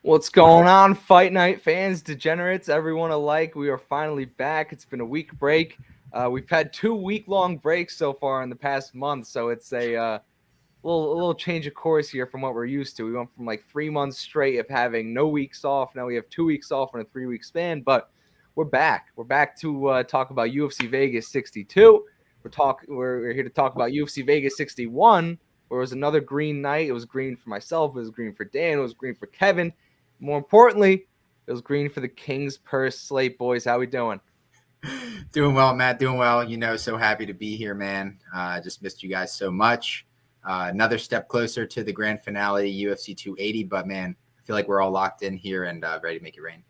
What's going on, Fight Night fans, degenerates, everyone alike? We are finally back. It's been a week break. We've had 2 week-long breaks so far in the past month, so it's a little change of course here from what we're used to. We went from like 3 months straight of having no weeks off. Now we have 2 weeks off in a 3 week span, but we're back. We're back to talk about UFC Vegas 62. We're here to talk about UFC Vegas 61, where it was another green night. It was green for myself. It was green for Dan. It was green for Kevin. More importantly, it was green for the King's Purse slate, boys. How we doing? Doing well, Matt. Doing well. So happy to be here, man. Just missed you guys so much. Another step closer to the grand finale, UFC 280. But man, I feel like we're all locked in here and ready to make it rain.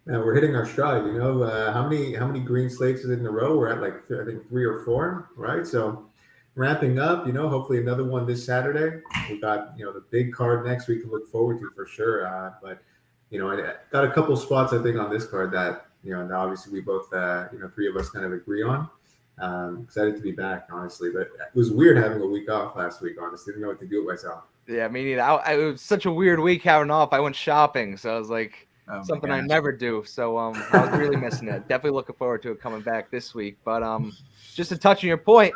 Man, we're hitting our stride. How many green slates is it in a row? We're at like I think 3 or 4, right? So ramping up. Hopefully another one this Saturday. We got the big card next week to look forward to for sure. But I got a couple spots I think on this card that and obviously we both three of us kind of agree on. Excited to be back, honestly. But it was weird having a week off last week. Honestly, didn't know what to do with myself. Yeah, me neither. It was such a weird week having off. I went shopping, so I was like, something I never do. So I was really missing it. Definitely looking forward to it coming back this week. But just to touch on your point,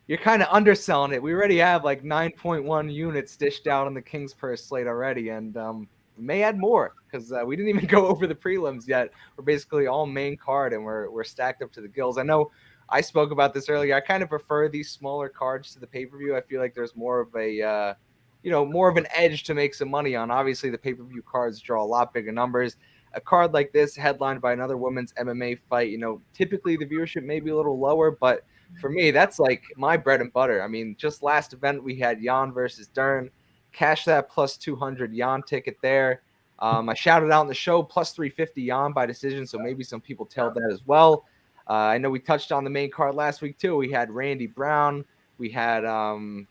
you're kind of underselling it. We already have like 9.1 units dished out on the King's Purse slate already, and we may add more because we didn't even go over the prelims yet. We're basically all main card, and we're stacked up to the gills. I know I spoke about this earlier. I kind of prefer these smaller cards to the pay-per-view. I feel like there's more of a more of an edge to make some money on. Obviously, the pay-per-view cards draw a lot bigger numbers. A card like this, headlined by another women's MMA fight, typically the viewership may be a little lower, but for me, that's like my bread and butter. I mean, just last event, we had Jan versus Dern. Cash that plus 200 Jan ticket there. I shouted out in the show, plus 350 Jan by decision, so maybe some people tailed that as well. I know we touched on the main card last week, too. We had Randy Brown. We had Howney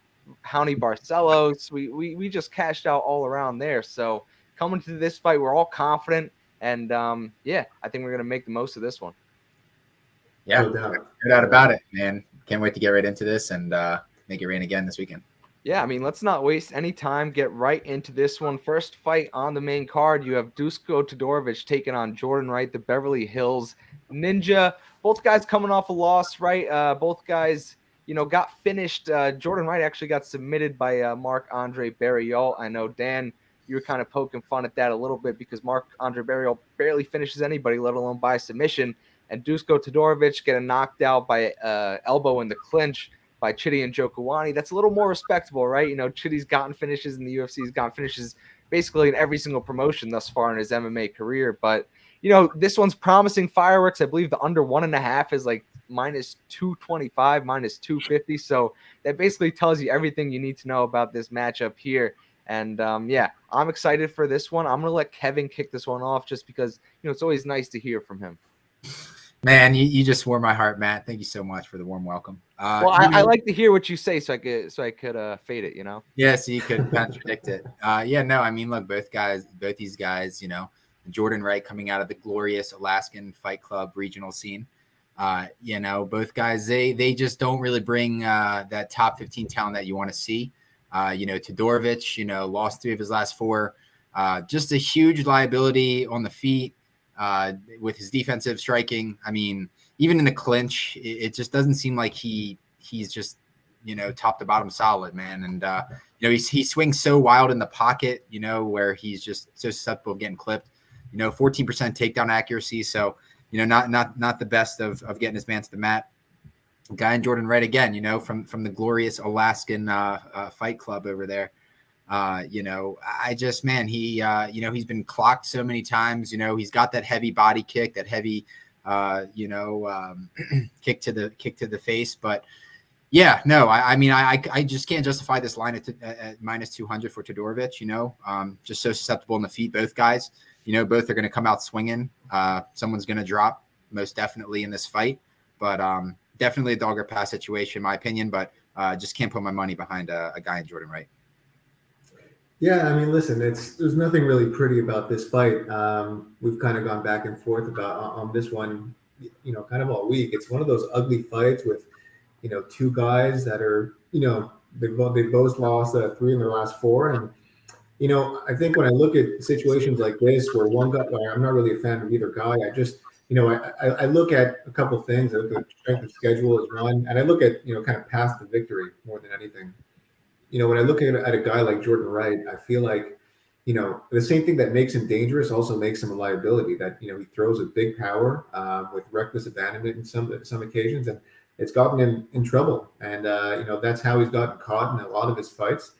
Barcelos. We just cashed out all around there. So coming to this fight, we're all confident. And, I think we're going to make the most of this one. Yeah, no doubt about it, man. Can't wait to get right into this and make it rain again this weekend. Yeah, I mean, let's not waste any time. Get right into this one. First fight on the main card, you have Dusko Todorovic taking on Jordan Wright, the Beverly Hills Ninja. Both guys coming off a loss, right? Both guys, got finished. Jordan Wright actually got submitted by Marc-Andre Barriault. I know, Dan, you were kind of poking fun at that a little bit because Marc-Andre Barriault barely finishes anybody, let alone by submission. And Dusko Todorovic getting knocked out by elbow in the clinch by Chidi and Njokuani. That's a little more respectable, right? Chidi's gotten finishes in the UFC. He's gotten finishes basically in every single promotion thus far in his MMA career. But, this one's promising fireworks. I believe the under 1.5 is like minus 225, minus 250. So that basically tells you everything you need to know about this matchup here. And, I'm excited for this one. I'm going to let Kevin kick this one off just because, it's always nice to hear from him. Man, you just warmed my heart, Matt. Thank you so much for the warm welcome. I like to hear what you say so I could fade it, Yeah, so you could contradict it. I mean, look, both these guys, Jordan Wright coming out of the glorious Alaskan Fight Club regional scene. Both guys, they just don't really bring that top 15 talent that you want to see. Todorovic, lost 3 of his last 4. Just a huge liability on the feet. With his defensive striking, I mean, even in the clinch, it just doesn't seem like he's just, top to bottom solid, man. And, he swings so wild in the pocket, where he's just so susceptible of getting clipped, 14% takedown accuracy. So, not the best of getting his man to the mat. Guy in Jordan Wright again, from the glorious Alaskan Fight Club over there. I just, man, he's been clocked so many times, he's got that heavy body kick, that heavy, kick to the face. But yeah, no, I just can't justify this line at minus 200 for Todorovic, just so susceptible in the feet. Both guys, both are going to come out swinging. Someone's going to drop most definitely in this fight, but definitely a dog or pass situation, in my opinion, but just can't put my money behind a guy in Jordan Wright. Yeah, I mean, listen, there's nothing really pretty about this fight. We've kind of gone back and forth about on this one, kind of all week. It's one of those ugly fights with, 2 guys that are, they've both lost 3 in their last 4, and I think when I look at situations like this where one guy, I'm not really a fan of either guy. I just, I look at a couple of things. I look at strength of schedule as one, and I look at, kind of path to victory more than anything. When I look at a guy like Jordan Wright, I feel like, the same thing that makes him dangerous also makes him a liability. That he throws with big power, with reckless abandonment in some occasions, and it's gotten him in trouble. And that's how he's gotten caught in a lot of his fights.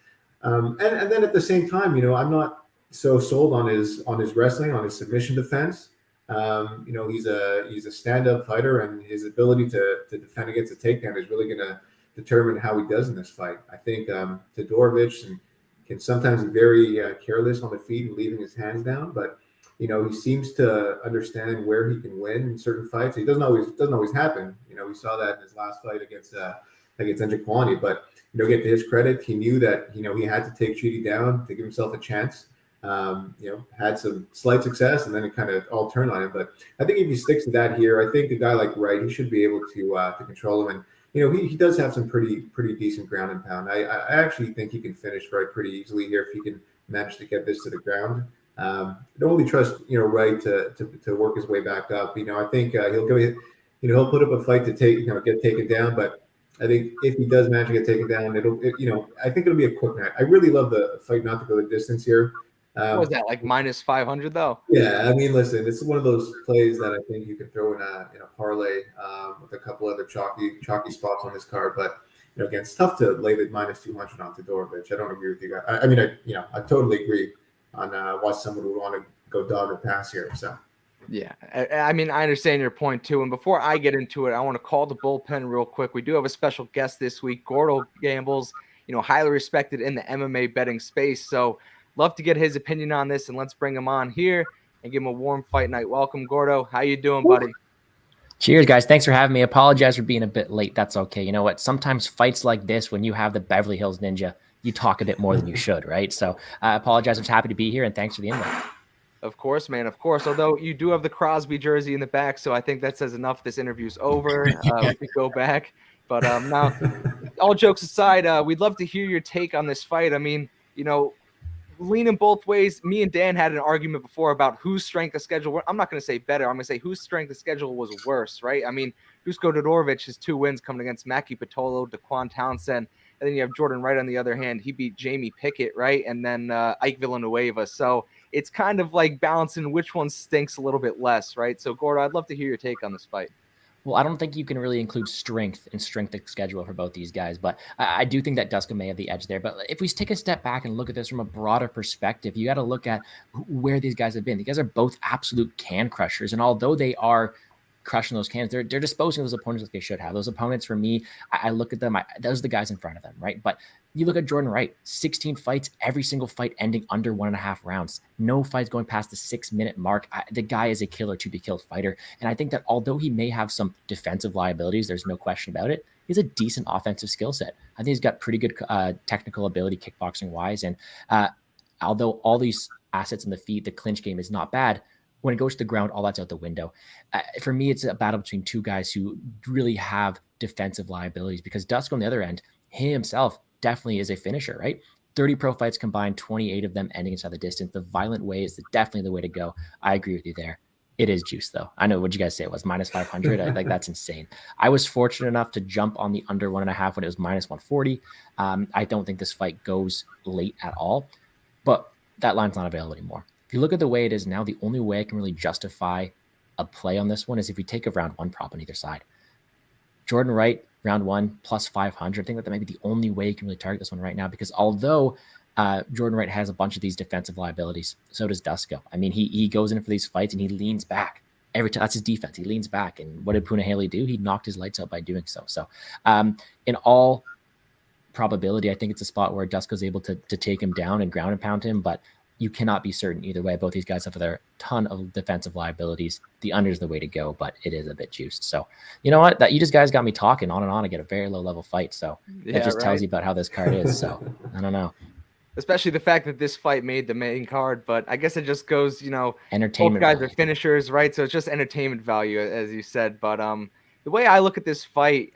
And then at the same time, I'm not so sold on his wrestling, on his submission defense. He's a stand-up fighter, and his ability to defend against a takedown is really going to determine how he does in this fight. I think Todorovic can sometimes be very careless on the feet and leaving his hands down, but he seems to understand where he can win in certain fights. It doesn't always happen. We saw that in his last fight against Njokuani, but get to his credit, he knew that he had to take Chidi down to give himself a chance. Had some slight success, and then it kind of all turned on him. But I think if he sticks to that here, I think a guy like Wright, he should be able to control him. And he does have some pretty decent ground and pound. I actually think he can finish Wright pretty easily here if he can manage to get this to the ground. I don't really trust Wright to work his way back up. I think he'll go. He'll put up a fight to get taken down, but I think if he does manage to get taken down, I think it'll be a quick night. I really love the fight not to go the distance here. What was that, like minus 500 though? Yeah, I mean, listen, it's one of those plays that I think you can throw in a parlay with a couple other chalky spots on this card. But again, it's tough to lay the minus 200 on Todorovic. I don't agree with you guys. I totally agree on why someone would want to go dog or pass here. So. Yeah, I mean, I understand your point too. And before I get into it, I want to call the bullpen real quick. We do have a special guest this week. Gordo gambles, highly respected in the MMA betting space. So love to get his opinion on this, and let's bring him on here and give him a warm fight night. Welcome, Gordo. How you doing, buddy? Cheers, guys. Thanks for having me. Apologize for being a bit late. That's okay. You know what? Sometimes fights like this, when you have the Beverly Hills Ninja, you talk a bit more than you should, right? So I apologize. I'm just happy to be here, and thanks for the invite. Of course, man. Of course. Although you do have the Crosby jersey in the back, so I think that says enough. This interview's over. We could go back. But now, all jokes aside, we'd love to hear your take on this fight. I mean, leaning both ways. Me and Dan had an argument before about whose strength of schedule. I'm not going to say better. I'm going to say whose strength of schedule was worse, right? I mean, Dusko Todorovic has 2 wins coming against Maki Pitolo, Daquan Townsend, and then you have Jordan Wright on the other hand. He beat Jamie Pickett, right? And then Ike Villanueva. So it's kind of like balancing which one stinks a little bit less, right? So, Gordo, I'd love to hear your take on this fight. Well, I don't think you can really include strength and strength of schedule for both these guys, but I do think that Dusko may have the edge there. But if we take a step back and look at this from a broader perspective, you got to look at where these guys have been. These guys are both absolute can crushers, and although they are crushing those cans, they're disposing of those opponents like they should have. Those opponents, for me, I look at them, those are the guys in front of them, right? But you look at Jordan Wright, 16 fights, every single fight ending under 1.5 rounds. No fights going past the 6-minute mark. The guy is a killer to be killed fighter. And I think that although he may have some defensive liabilities, there's no question about it, he's a decent offensive skill set. I think he's got pretty good technical ability kickboxing wise. And although all these assets in the feet, the clinch game is not bad, when it goes to the ground, all that's out the window. For me, it's a battle between 2 guys who really have defensive liabilities, because Dusko on the other end, he himself definitely is a finisher, right? 30 pro fights combined, 28 of them ending inside the distance. The violent way is definitely the way to go. I agree with you there. It is juice, though. I know what you guys say it was minus 500. I think that's insane. I was fortunate enough to jump on the under 1.5 when it was minus 140. I don't think this fight goes late at all, but that line's not available anymore. If you look at the way it is now, the only way I can really justify a play on this one is if we take a round 1 prop on either side. Jordan Wright, round 1 plus 500. I think that might be the only way you can really target this one right now, because although Jordan Wright has a bunch of these defensive liabilities, so does Dusko. I mean, he goes in for these fights and he leans back every time. That's his defense. He leans back. And what did Puna Haley do? He knocked his lights out by doing so. So in all probability, I think it's a spot where Dusko's able to take him down and ground and pound him, but you cannot be certain either way. Both these guys have their ton of defensive liabilities. The under is the way to go, but it is a bit juiced. So you know what? That you just guys got me talking on and on to get a very low level fight. So it just tells you about how this card is. So I don't know. Especially the fact that this fight made the main card, but I guess it just goes, entertainment. Both guys are finishers, right? So it's just entertainment value, as you said. But the way I look at this fight,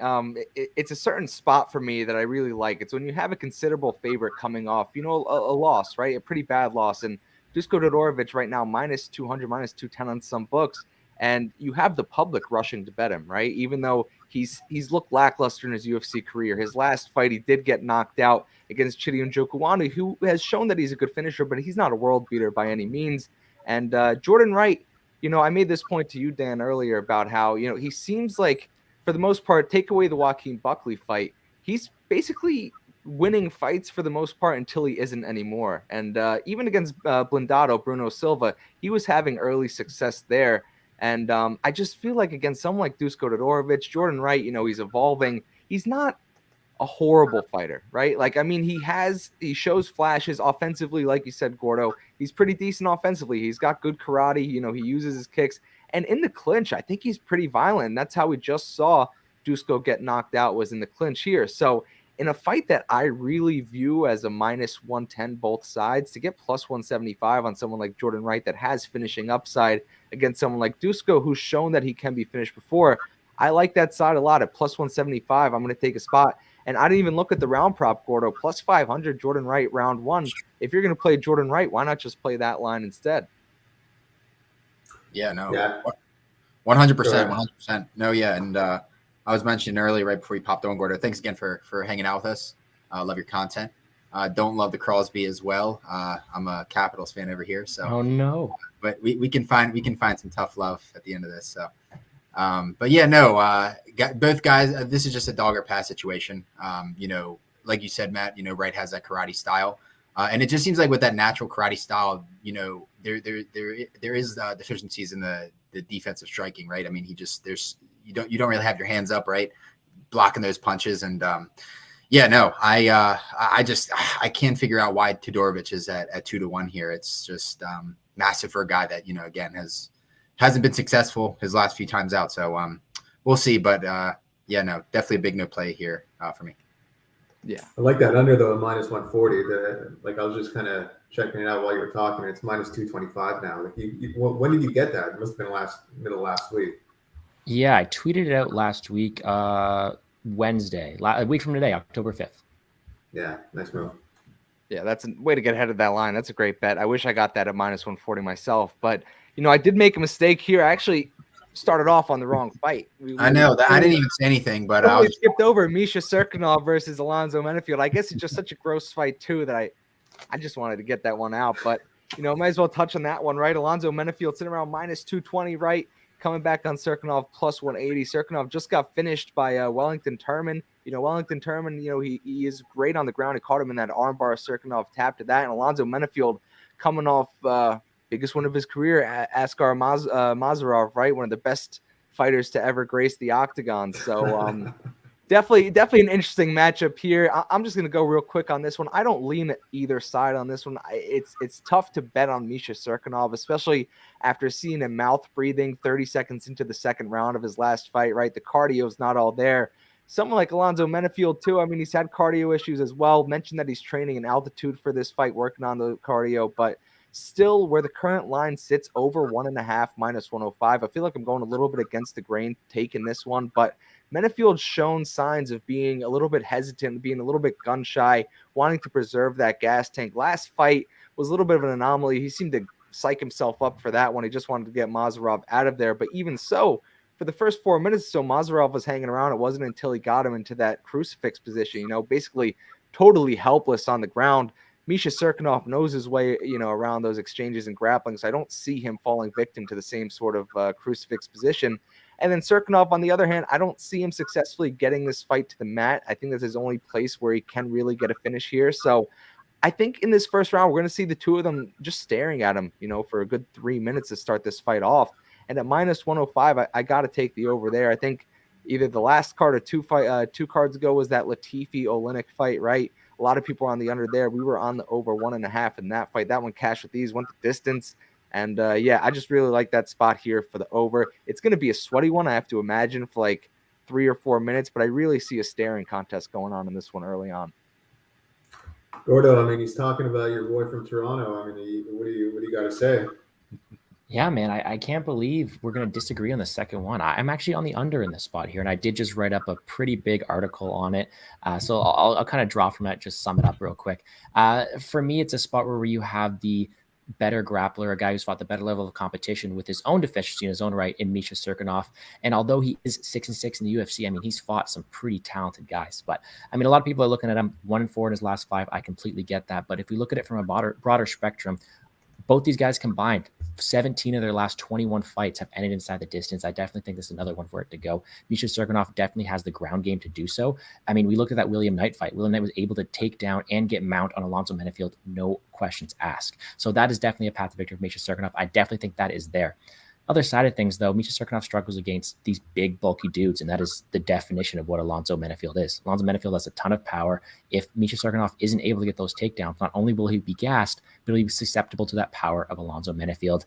it's a certain spot for me that I really like. It's when you have a considerable favorite coming off, a loss, right? A pretty bad loss. And Dusko Todorovic right now, minus 200, minus 210 on some books. And you have the public rushing to bet him, right? Even though he's looked lackluster in his UFC career. His last fight, he did get knocked out against Chidi Njokuanu, who has shown that he's a good finisher, but he's not a world beater by any means. And Jordan Wright, I made this point to you, Dan, earlier about how, he seems like, for the most part, take away the Joaquin Buckley fight, he's basically winning fights for the most part until he isn't anymore. And even against Blindado, Bruno Silva, he was having early success there. And I just feel like against someone like Dusko Todorovic, Jordan Wright, he's evolving. He's not a horrible fighter, right? Like, I mean, he shows flashes offensively, like you said, Gordo. He's pretty decent offensively. He's got good karate. He uses his kicks. And in the clinch, I think he's pretty violent. And that's how we just saw Dusko get knocked out, was in the clinch here. So in a fight that I really view as a minus 110 both sides, to get plus 175 on someone like Jordan Wright that has finishing upside against someone like Dusko, who's shown that he can be finished before, I like that side a lot. At plus 175, I'm going to take a spot. And I didn't even look at the round prop, Gordo. Plus 500, Jordan Wright, round one. If you're going to play Jordan Wright, why not just play that line instead? Yeah, no. Yeah. 100%. 100%. No, yeah. And I was mentioning earlier, right before you popped on, Gordo, thanks again for hanging out with us. Love your content. Don't love the Crosby as well. I'm a Capitals fan over here. So. Oh, no. But we can find some tough love at the end of this. So. But yeah, no, both guys, this is just a dog or pass situation. Like you said, Matt, Wright has that karate style. And it just seems like with that natural karate style, there is deficiencies in the defensive striking, right? I mean, you don't really have your hands up, right? Blocking those punches. And, I can't figure out why Todorovic is at 2-1 here. It's just, massive for a guy that, again, hasn't been successful his last few times out. So we'll see. But definitely a big no play here for me. Yeah. I like that under though, minus 140. I was just kind of checking it out while you were talking. It's minus 225 now. Like when did you get that? It must have been middle last week. Yeah, I tweeted it out last week, Wednesday, a week from today, October 5th. Yeah, nice move. Yeah, that's a way to get ahead of that line. That's a great bet. I wish I got that at minus 140 myself. But, I did make a mistake here. I actually started off on the wrong fight. I know that. I didn't even say anything, but I skipped over Misha Sirkanov versus Alonzo Menifield. I guess it's just such a gross fight, too, that I just wanted to get that one out. But, might as well touch on that one, right? Alonzo Menifield sitting around minus 220, right? Coming back on Sirkanov plus 180. Sirkanov just got finished by Wellington Turman. Wellington Turman, he is great on the ground. He caught him in that armbar. Sirkanov tapped to that. And Alonzo Menifield coming off biggest win of his career, Askar Mazarov, right? One of the best fighters to ever grace the octagon. So definitely an interesting matchup here. I'm just going to go real quick on this one. I don't lean at either side on this one. It's tough to bet on Misha Sirkanov, especially after seeing him mouth breathing 30 seconds into the second round of his last fight, right? The cardio's not all there. Someone like Alonzo Menifield, too. I mean, he's had cardio issues as well. Mentioned that he's training in altitude for this fight, working on the cardio, but still where the current line sits over 1.5 minus 105. I feel like I'm going a little bit against the grain taking this one, but Menifield's shown signs of being a little bit hesitant, being a little bit gun shy, wanting to preserve that gas tank. Last fight was a little bit of an anomaly. He seemed to psych himself up for that one. He just wanted to get Mazarov out of there. But even so, for the first 4 minutes or so, Mazarov was hanging around. It wasn't until he got him into that crucifix position, basically totally helpless on the ground. Misha Sirkanov knows his way, around those exchanges and grappling. So I don't see him falling victim to the same sort of crucifix position. And then Sirkanov, on the other hand, I don't see him successfully getting this fight to the mat. I think that's his only place where he can really get a finish here. So I think in this first round, we're going to see the two of them just staring at him, for a good 3 minutes to start this fight off. And at minus 105, I got to take the over there. I think either the last card or two cards ago was that Latifi-Olenek fight, right? A lot of people are on the under there. We were on the over 1.5 in that fight. That one cashed with these, went the distance. And, I just really like that spot here for the over. It's going to be a sweaty one, I have to imagine, for like 3 or 4 minutes. But I really see a staring contest going on in this one early on. Gordo, I mean, he's talking about your boy from Toronto. I mean, what do you got to say? Yeah, man, I can't believe we're going to disagree on the second one. I'm actually on the under in this spot here, and I did just write up a pretty big article on it. So I'll kind of draw from that, just sum it up real quick. For me, it's a spot where you have the better grappler, a guy who's fought the better level of competition with his own deficiency in his own right in Misha Sirkanov. And although he is 6-6 in the UFC, I mean, he's fought some pretty talented guys. But I mean, a lot of people are looking at him 1-4 in his last 5. I completely get that. But if we look at it from a broader spectrum, both these guys combined, 17 of their last 21 fights have ended inside the distance. I definitely think this is another one for it to go. Misha Sirkanov definitely has the ground game to do so. I mean, we looked at that William Knight fight. William Knight was able to take down and get mount on Alonzo Menifield, no questions asked. So that is definitely a path to victory for Misha Sirkanov. I definitely think that is there. Other side of things, though, Misha Sirkanov struggles against these big, bulky dudes, and that is the definition of what Alonzo Menifield is. Alonzo Menifield has a ton of power. If Misha Sirkanov isn't able to get those takedowns, not only will he be gassed, but he'll be susceptible to that power of Alonzo Menifield.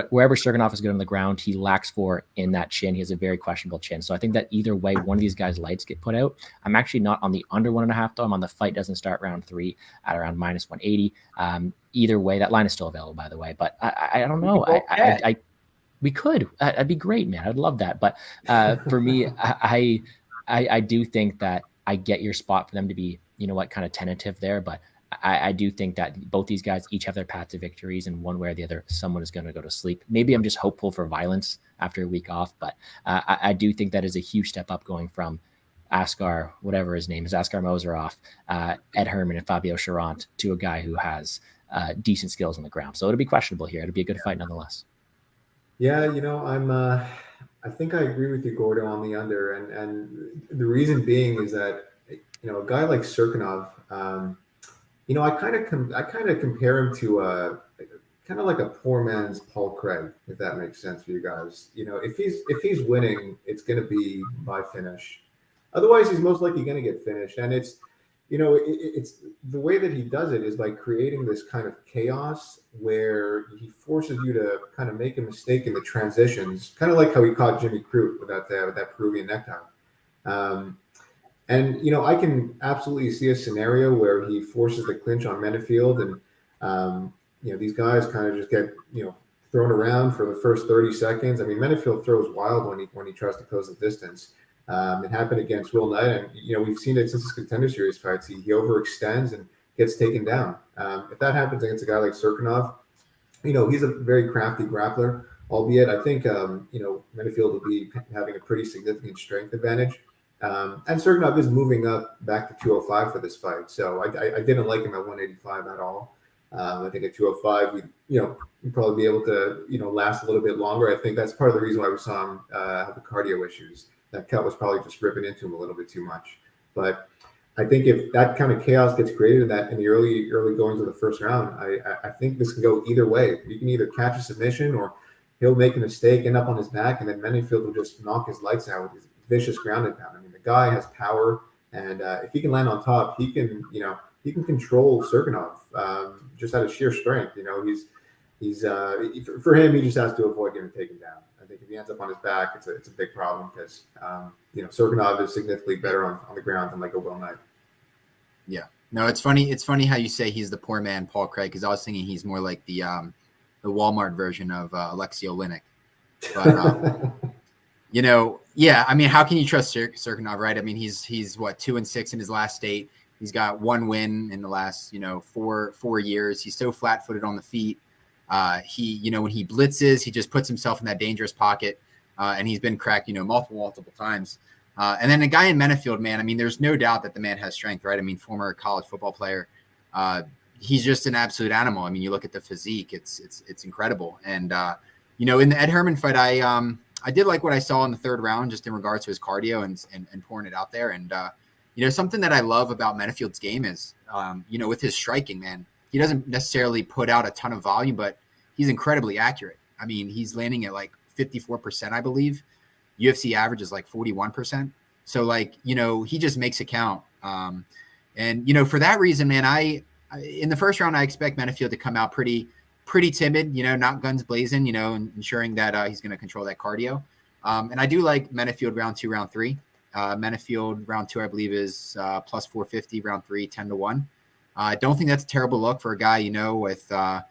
Wherever Sirkanov is good on the ground, he lacks for in that chin. He has a very questionable chin. So I think that either way, one of these guys' lights get put out. I'm actually not on the under 1.5, though. I'm on the fight doesn't start round 3 at around -180. Either way, that line is still available, by the way. But I don't know. We could. That'd be great, man. I'd love that. But for me, I do think that I get your spot for them to be, kind of tentative there. But I do think that both these guys each have their path to victories, and one way or the other, someone is going to go to sleep. Maybe I'm just hopeful for violence after a week off, but I do think that is a huge step up going from Askar, whatever his name is, Askar Mozarov, Ed Herman, and Fabio Charant to a guy who has decent skills on the ground. So it'll be questionable here. It'll be a good fight nonetheless. Yeah, I think I agree with you, Gordo, on the under, and the reason being is that a guy like Sirkanov, I kind of compare him to kind of like a poor man's Paul Craig, if that makes sense for you guys. If he's winning, it's going to be by finish. Otherwise, he's most likely going to get finished, and it's the way that he does it is by creating this kind of chaos where he forces you to kind of make a mistake in the transitions, kind of like how he caught Jimmy Crute with that Peruvian necktie. And I can absolutely see a scenario where he forces the clinch on Menifield, and these guys kind of just get thrown around for the first 30 seconds. I mean, Menifield throws wild when he tries to close the distance. It happened against Will Knight, and we've seen it since his Contender Series fights. He overextends and gets taken down. If that happens against a guy like Sirkanov, he's a very crafty grappler. Albeit, I think Menifield will be having a pretty significant strength advantage. And Sirkanov is moving up back to 205 for this fight, so I didn't like him at 185 at all. I think at 205, we'd probably be able to last a little bit longer. I think that's part of the reason why we saw him have the cardio issues. That cut was probably just ripping into him a little bit too much. But I think if that kind of chaos gets created in the early goings of the first round, I think this can go either way. You can either catch a submission, or he'll make a mistake, end up on his back, and then Menifield will just knock his lights out with his vicious ground and pound. I mean, the guy has power, and if he can land on top, he can control Sirkanov just out of sheer strength. He's for him, he just has to avoid getting taken down. I think if he ends up on his back, it's a big problem because Sirkanov is significantly better on the ground than like a Will Knight. Yeah, no, it's funny. It's funny how you say he's the poor man Paul Craig, because I was thinking he's more like the Walmart version of Alexei Oleinik. But yeah. I mean, how can you trust Sirkanov, right? I mean, he's what, 2-6 in his last 8. He's got 1 win in the last 4 years. He's so flat-footed on the feet. He when he blitzes, he just puts himself in that dangerous pocket, and he's been cracked multiple times. And then a guy in Menifield, man, I mean, there's no doubt that the man has strength, right? I mean, former college football player. He's just an absolute animal. I mean, you look at the physique, it's incredible. And in the Ed Herman fight, I did like what I saw in the 3rd round, just in regards to his cardio and pouring it out there. And something that I love about Menifield's game is with his striking, man, he doesn't necessarily put out a ton of volume, but he's incredibly accurate. I mean, he's landing at like 54%, I believe. UFC average is like 41%. So he just makes it count. And for that reason, man, I in the first round, I expect Menifield to come out pretty timid, not guns blazing, ensuring that he's going to control that cardio. And I do like Menifield round 2, round 3. Menifield round 2, I believe, is plus 450, round 3, 10-1. I don't think that's a terrible look for a guy, with 8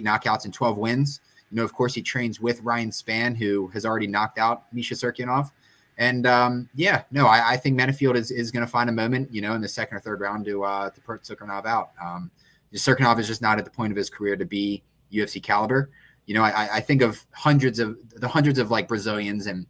knockouts and 12 wins. Of course, he trains with Ryan Spann, who has already knocked out Misha Sirkanov. And I think Menifield is going to find a moment, in the second or third round to put Sirkanov out. Sirkanov is just not at the point of his career to be UFC caliber. I think of hundreds of like Brazilians and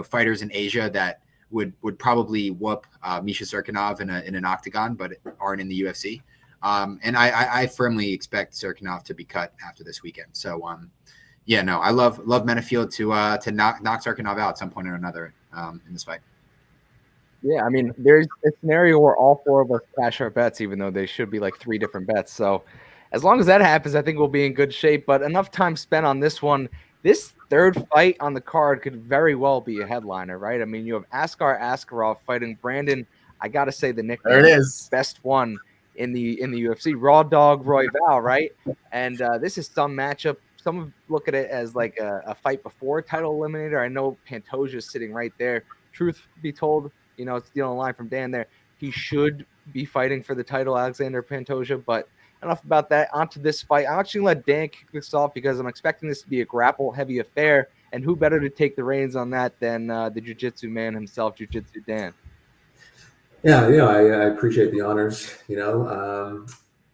fighters in Asia that would probably whoop Misha Sirkanov in an octagon, but aren't in the UFC. And I firmly expect Sirkanov to be cut after this weekend. So I love Menifield to knock Sirkanov out at some point or another in this fight. Yeah, I mean, there's a scenario where all four of us cash our bets, even though they should be like 3 different bets. So as long as that happens, I think we'll be in good shape. But enough time spent on this one. This third fight on the card could very well be a headliner, right? I mean, you have Askar Askarov fighting Brandon. I got to say the nickname. There it is. Best one in the UFC. Raw Dog Royval, right? And this is some matchup. Some look at it as like a fight before title eliminator. I know Pantoja is sitting right there. Truth be told, it's stealing a line from Dan there. He should be fighting for the title, Alexander Pantoja. But enough about that. On to this fight. I'm actually going to let Dan kick this off because I'm expecting this to be a grapple-heavy affair. And who better to take the reins on that than the jiu-jitsu man himself, Jiu-Jitsu Dan? Yeah, I appreciate the honors.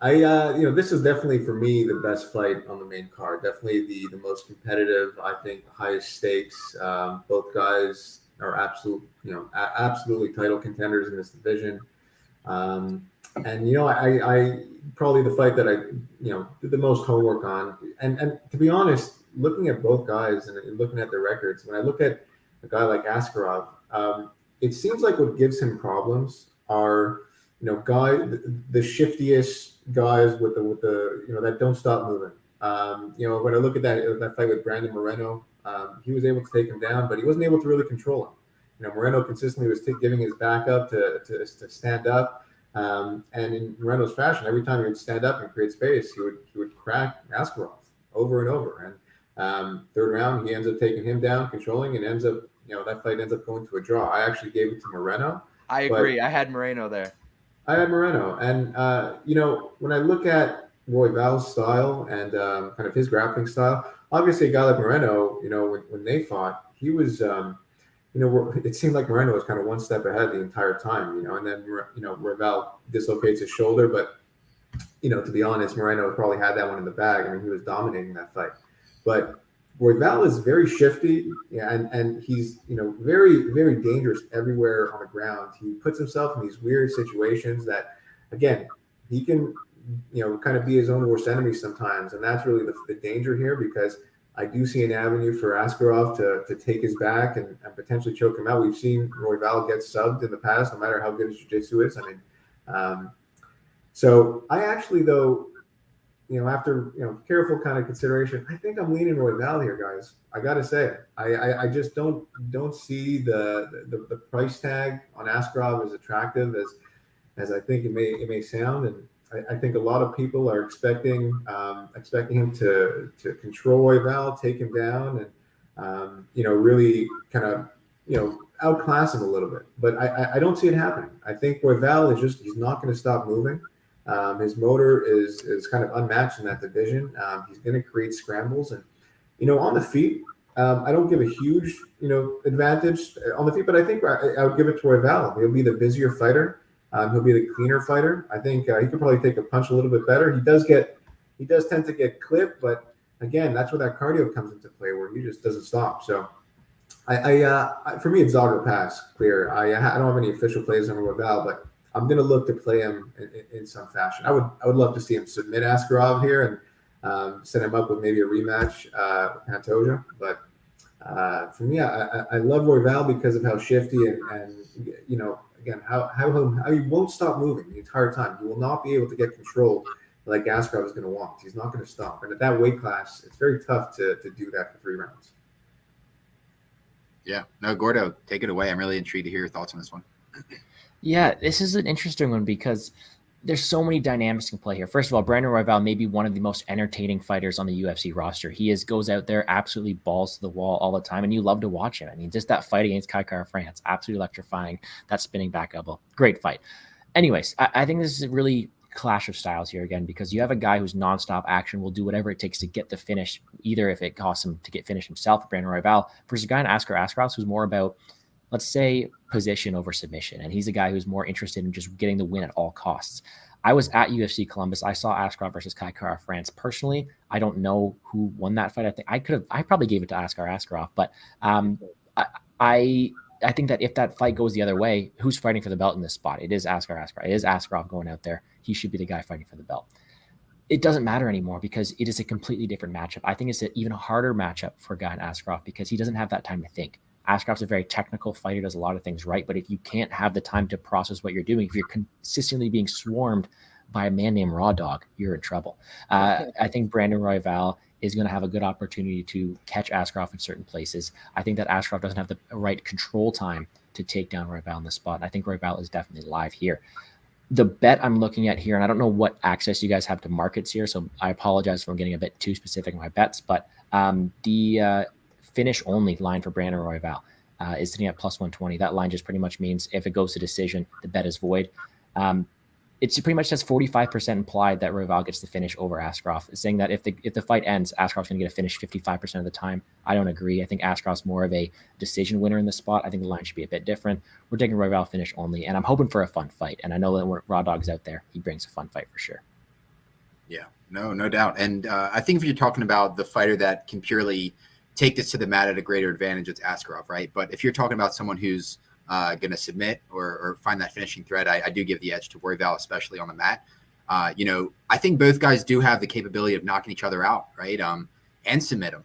This is definitely for me the best fight on the main card. Definitely the most competitive. I think highest stakes. Both guys are absolutely title contenders in this division. I probably the fight that I did the most homework on. And to be honest, looking at both guys and looking at their records, when I look at a guy like Askarov, it seems like what gives him problems are the shiftiest guys with the that don't stop moving. When I look at that fight with Brandon Moreno, he was able to take him down, but he wasn't able to really control him. Moreno consistently was giving his back up to stand up, and in Moreno's fashion, every time he would stand up and create space, he would crack Askarov over and over. And third round, he ends up taking him down, controlling, and ends up that fight ends up going to a draw. I actually gave it to Moreno. I agree. I had Moreno there. I had Moreno, and when I look at Royval's style and kind of his grappling style, obviously a guy like Moreno, when they fought, he was, it seemed like Moreno was kind of one step ahead the entire time, and then Royval dislocates his shoulder, but to be honest, Moreno probably had that one in the bag. I mean, he was dominating that fight, but Royval is very shifty, and he's very, very dangerous everywhere on the ground. He puts himself in these weird situations that, again, he can kind of be his own worst enemy sometimes, and that's really the danger here, because I do see an avenue for Askarov to take his back and potentially choke him out. We've seen Royval get subbed in the past, no matter how good his jiu-jitsu is. I mean, so I actually, though, after careful kind of consideration, I think I'm leaning Royval here, guys. I gotta say, I just don't see the price tag on Askarov as attractive as I think it may sound, and I think a lot of people are expecting him to control Royval, take him down, and really kind of outclass him a little bit. But I don't see it happening. I think Royval he's not going to stop moving. His motor is kind of unmatched in that division. He's going to create scrambles, and on the feet, I don't give a huge advantage on the feet, but I think I would give it to Royval. He'll be the busier fighter. He'll be the cleaner fighter. I think he could probably take a punch a little bit better. He does tend to get clipped, but again, that's where that cardio comes into play, where he just doesn't stop. So, for me, it's Zaga pass clear. I don't have any official plays on Royval, but I'm going to look to play him in some fashion. I would love to see him submit Askarov here and set him up with maybe a rematch with Pantoja. But for me, I love Royval because of how shifty and again, how he won't stop moving the entire time. He will not be able to get controlled like Askarov is going to want. He's not going to stop. And at that weight class, it's very tough to do that for 3 rounds. Yeah. No, Gordo, take it away. I'm really intrigued to hear your thoughts on this one. Yeah, this is an interesting one because there's so many dynamics in play here. First of all, Brandon Royval may be one of the most entertaining fighters on the UFC roster. He goes out there, absolutely balls to the wall all the time, and you love to watch him. I mean, just that fight against Kai Kara France, absolutely electrifying. That spinning back elbow, great fight. Anyways, I think this is a really clash of styles here again, because you have a guy who's nonstop action, will do whatever it takes to get the finish, either if it costs him to get finished himself, Brandon Royval, versus a guy in Askar Askarov who's more about, let's say, position over submission. And he's a guy who's more interested in just getting the win at all costs. I was at UFC Columbus. I saw Askarov versus Kai Kara France. Personally, I don't know who won that fight. I probably gave it to Askar Askarov, but I think that if that fight goes the other way, who's fighting for the belt in this spot? It is Askar Askarov. It is Askarov going out there. He should be the guy fighting for the belt. It doesn't matter anymore because it is a completely different matchup. I think it's an even harder matchup for a guy in Askarov because he doesn't have that time to think. Askarov's a very technical fighter, does a lot of things right, but if you can't have the time to process what you're doing, if you're consistently being swarmed by a man named Raw Dog, you're in trouble. I think Brandon Royval is going to have a good opportunity to catch Askarov in certain places. I think that Askarov doesn't have the right control time to take down Royval in this spot. And I think Royval is definitely live here. The bet I'm looking at here, and I don't know what access you guys have to markets here, so I apologize if I'm getting a bit too specific in my bets, but the finish only line for Brandon Royval is sitting at plus 120. That line just pretty much means if it goes to decision, the bet is void. It pretty much says 45% implied that Royval gets the finish over Askarov, saying that if the fight ends, Askarov's going to get a finish 55% of the time. I don't agree. I think Askarov's more of a decision winner in the spot. I think the line should be a bit different. We're taking Royval finish only, and I'm hoping for a fun fight. And I know that when Raw Dog's out there, he brings a fun fight for sure. Yeah, no doubt. And I think if you're talking about the fighter that can purely take this to the mat at a greater advantage, it's Askarov, right? But if you're talking about someone who's going to submit or find that finishing thread, I do give the edge to Royval, especially on the mat. I think both guys do have the capability of knocking each other out, right? And submit them.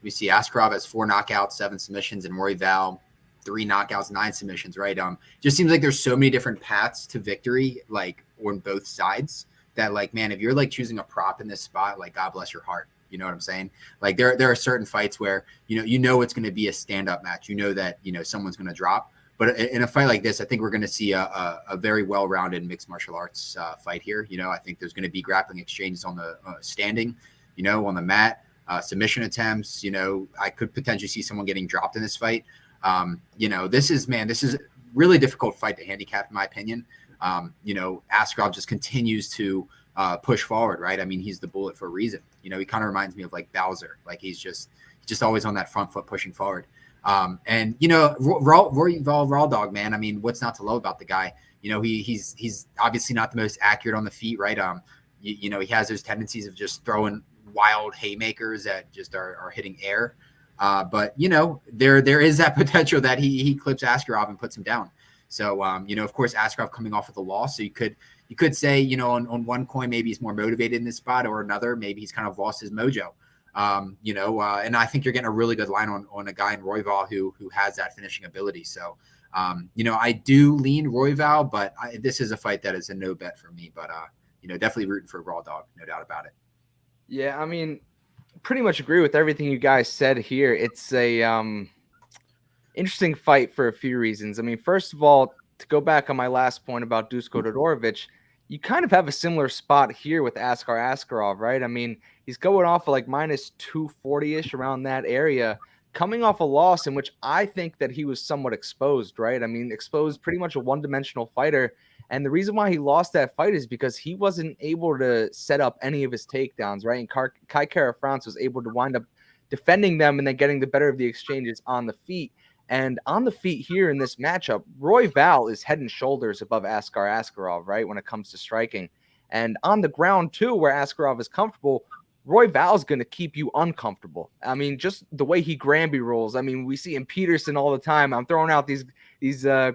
We see Askarov has 4 knockouts, 7 submissions, and Royval 3 knockouts, 9 submissions, right? Just seems like there's so many different paths to victory, like on both sides, that like, man, if you're like choosing a prop in this spot, like God bless your heart. You know what I'm saying? Like there are certain fights where, it's going to be a stand-up match. That, someone's going to drop. But in a fight like this, I think we're going to see a very well-rounded mixed martial arts fight here. I think there's going to be grappling exchanges on the standing, on the mat, submission attempts. I could potentially see someone getting dropped in this fight. This is a really difficult fight to handicap, in my opinion. Askarov just continues to push forward, right? I mean, he's the bullet for a reason. He kind of reminds me of like Bowser. Like he's just always on that front foot pushing forward. And Raw Dog, man. I mean, what's not to love about the guy? He's obviously not the most accurate on the feet, right? He has those tendencies of just throwing wild haymakers that just are hitting air. But there is that potential that he clips Askarov and puts him down. So of course, Askarov coming off with a loss, so you could say, on one coin, maybe he's more motivated in this spot, or another, maybe he's kind of lost his mojo. And I think you're getting a really good line on a guy in Royval who has that finishing ability. So, I do lean Royval, but this is a fight that is a no bet for me, but, definitely rooting for Raw Dog, no doubt about it. Yeah. I mean, pretty much agree with everything you guys said here. It's a, interesting fight for a few reasons. I mean, first of all, to go back on my last point about Dusko Todorovic, you kind of have a similar spot here with Askar Askarov, right? I mean, he's going off of like minus 240-ish around that area, coming off a loss in which I think that he was somewhat exposed, right? I mean, exposed, pretty much a one-dimensional fighter. And the reason why he lost that fight is because he wasn't able to set up any of his takedowns, right? And Kai Kara France was able to wind up defending them and then getting the better of the exchanges on the feet. And on the feet here in this matchup, Royval is head and shoulders above Askar Askarov, right, when it comes to striking. And on the ground, too, where Askarov is comfortable, Royval is going to keep you uncomfortable. I mean, just the way he Granby rolls. I mean, we see him Peterson all the time. I'm throwing out these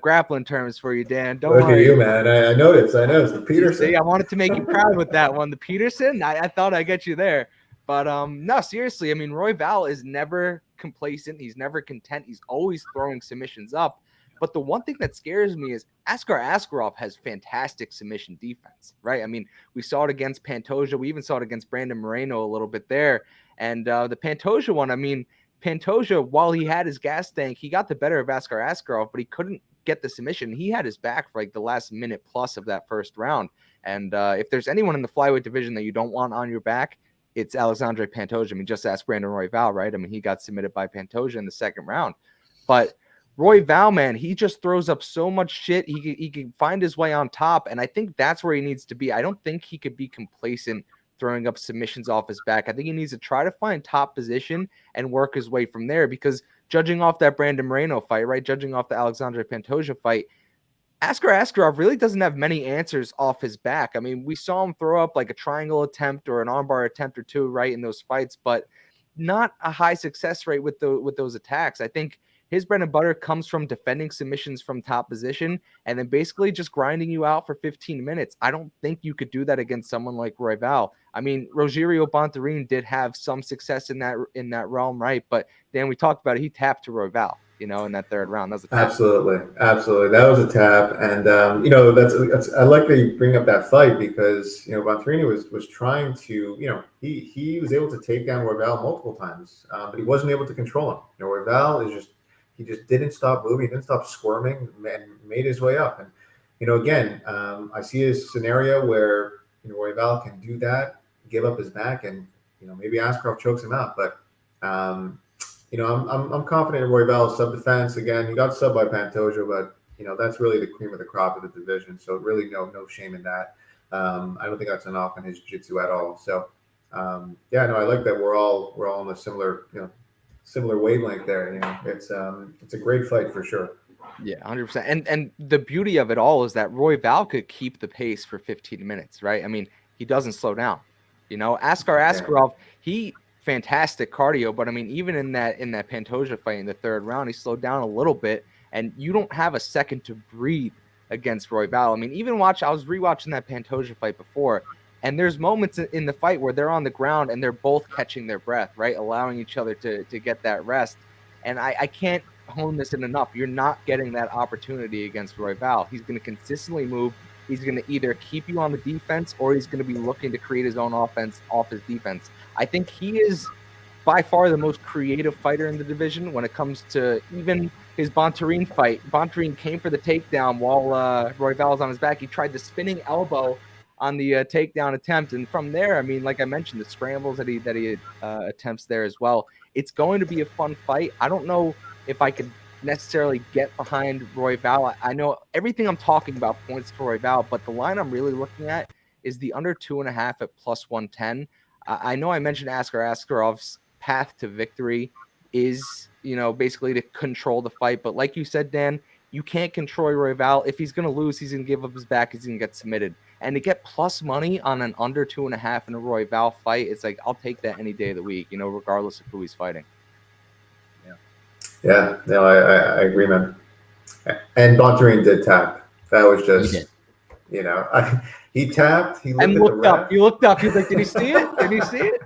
grappling terms for you, Dan. Don't worry. Look at you, man. I noticed the Peterson. See, I wanted to make you proud with that one. The Peterson, I thought I'd get you there. But no, seriously, I mean, Royval is never complacent. He's never content. He's always throwing submissions up. But the one thing that scares me is Askar Askarov has fantastic submission defense, right? I mean, we saw it against Pantoja. We even saw it against Brandon Moreno a little bit there. And the Pantoja one, I mean, Pantoja, while he had his gas tank, he got the better of Askar Askarov, but he couldn't get the submission. He had his back for like the last minute plus of that first round. And if there's anyone in the flyweight division that you don't want on your back, it's Alexandre Pantoja. I mean, just ask Brandon Royval, right? I mean, he got submitted by Pantoja in the second round. But Royval, man, he just throws up so much shit. He can find his way on top, and I think that's where he needs to be. I don't think he could be complacent throwing up submissions off his back. I think he needs to try to find top position and work his way from there, because judging off that Brandon Moreno fight, right, judging off the Alexandre Pantoja fight, Askar Askarov really doesn't have many answers off his back. I mean, we saw him throw up like a triangle attempt or an armbar attempt or two, right, in those fights, but not a high success rate with those attacks. I think his bread and butter comes from defending submissions from top position and then basically just grinding you out for 15 minutes. I don't think you could do that against someone like Royval. I mean, Rogerio Bontorin did have some success in that realm, right? But then we talked about it. He tapped to Royval, in that third round. That was a tap. Absolutely. That was a tap, and that's I like that you bring up that fight, because Bontorin was trying to he was able to take down Royval multiple times, but he wasn't able to control him. Royval he just didn't stop moving, didn't stop squirming, and made his way up. And again, I see a scenario where Royval can do that, give up his back, and maybe Askarov chokes him out, but. I'm confident in Royval's sub defense. Again, he got subbed by Pantoja, but that's really the cream of the crop of the division. So really, no shame in that. I don't think that's an off in his jiu-jitsu at all. So I like that we're all on a similar wavelength there. It's a great fight for sure. Yeah, 100%. And the beauty of it all is that Royval could keep the pace for 15 minutes, right? I mean, he doesn't slow down. Askar Askarov, he fantastic cardio, but I mean, even in that Pantoja fight in the third round, he slowed down a little bit, and you don't have a second to breathe against Royval. I mean, I was rewatching that Pantoja fight before, and there's moments in the fight where they're on the ground and they're both catching their breath, right, allowing each other to get that rest. And I can't hone this in enough. You're not getting that opportunity against Royval. He's going to consistently move. He's going to either keep you on the defense, or he's going to be looking to create his own offense off his defense. I think he is by far the most creative fighter in the division when it comes to even his Bontorin fight. Bontorin came for the takedown while Royval was on his back. He tried the spinning elbow on the takedown attempt, and from there, I mean, like I mentioned, the scrambles that he attempts there as well. It's going to be a fun fight. I don't know if I could necessarily get behind Royval. I know everything I'm talking about points to Royval, but the line I'm really looking at is the under 2.5 at plus 110. I know I mentioned Askar Askarov's path to victory is, basically to control the fight. But like you said, Dan, you can't control Royval. If he's going to lose, he's going to give up his back. He's going to get submitted. And to get plus money on an under 2.5 in a Royval fight, it's like, I'll take that any day of the week, regardless of who he's fighting. Yeah, no, I agree, man. And Bontorin did tap. That was just, he tapped. He looked up. He looked up. He's like, did he see it? Did he see it?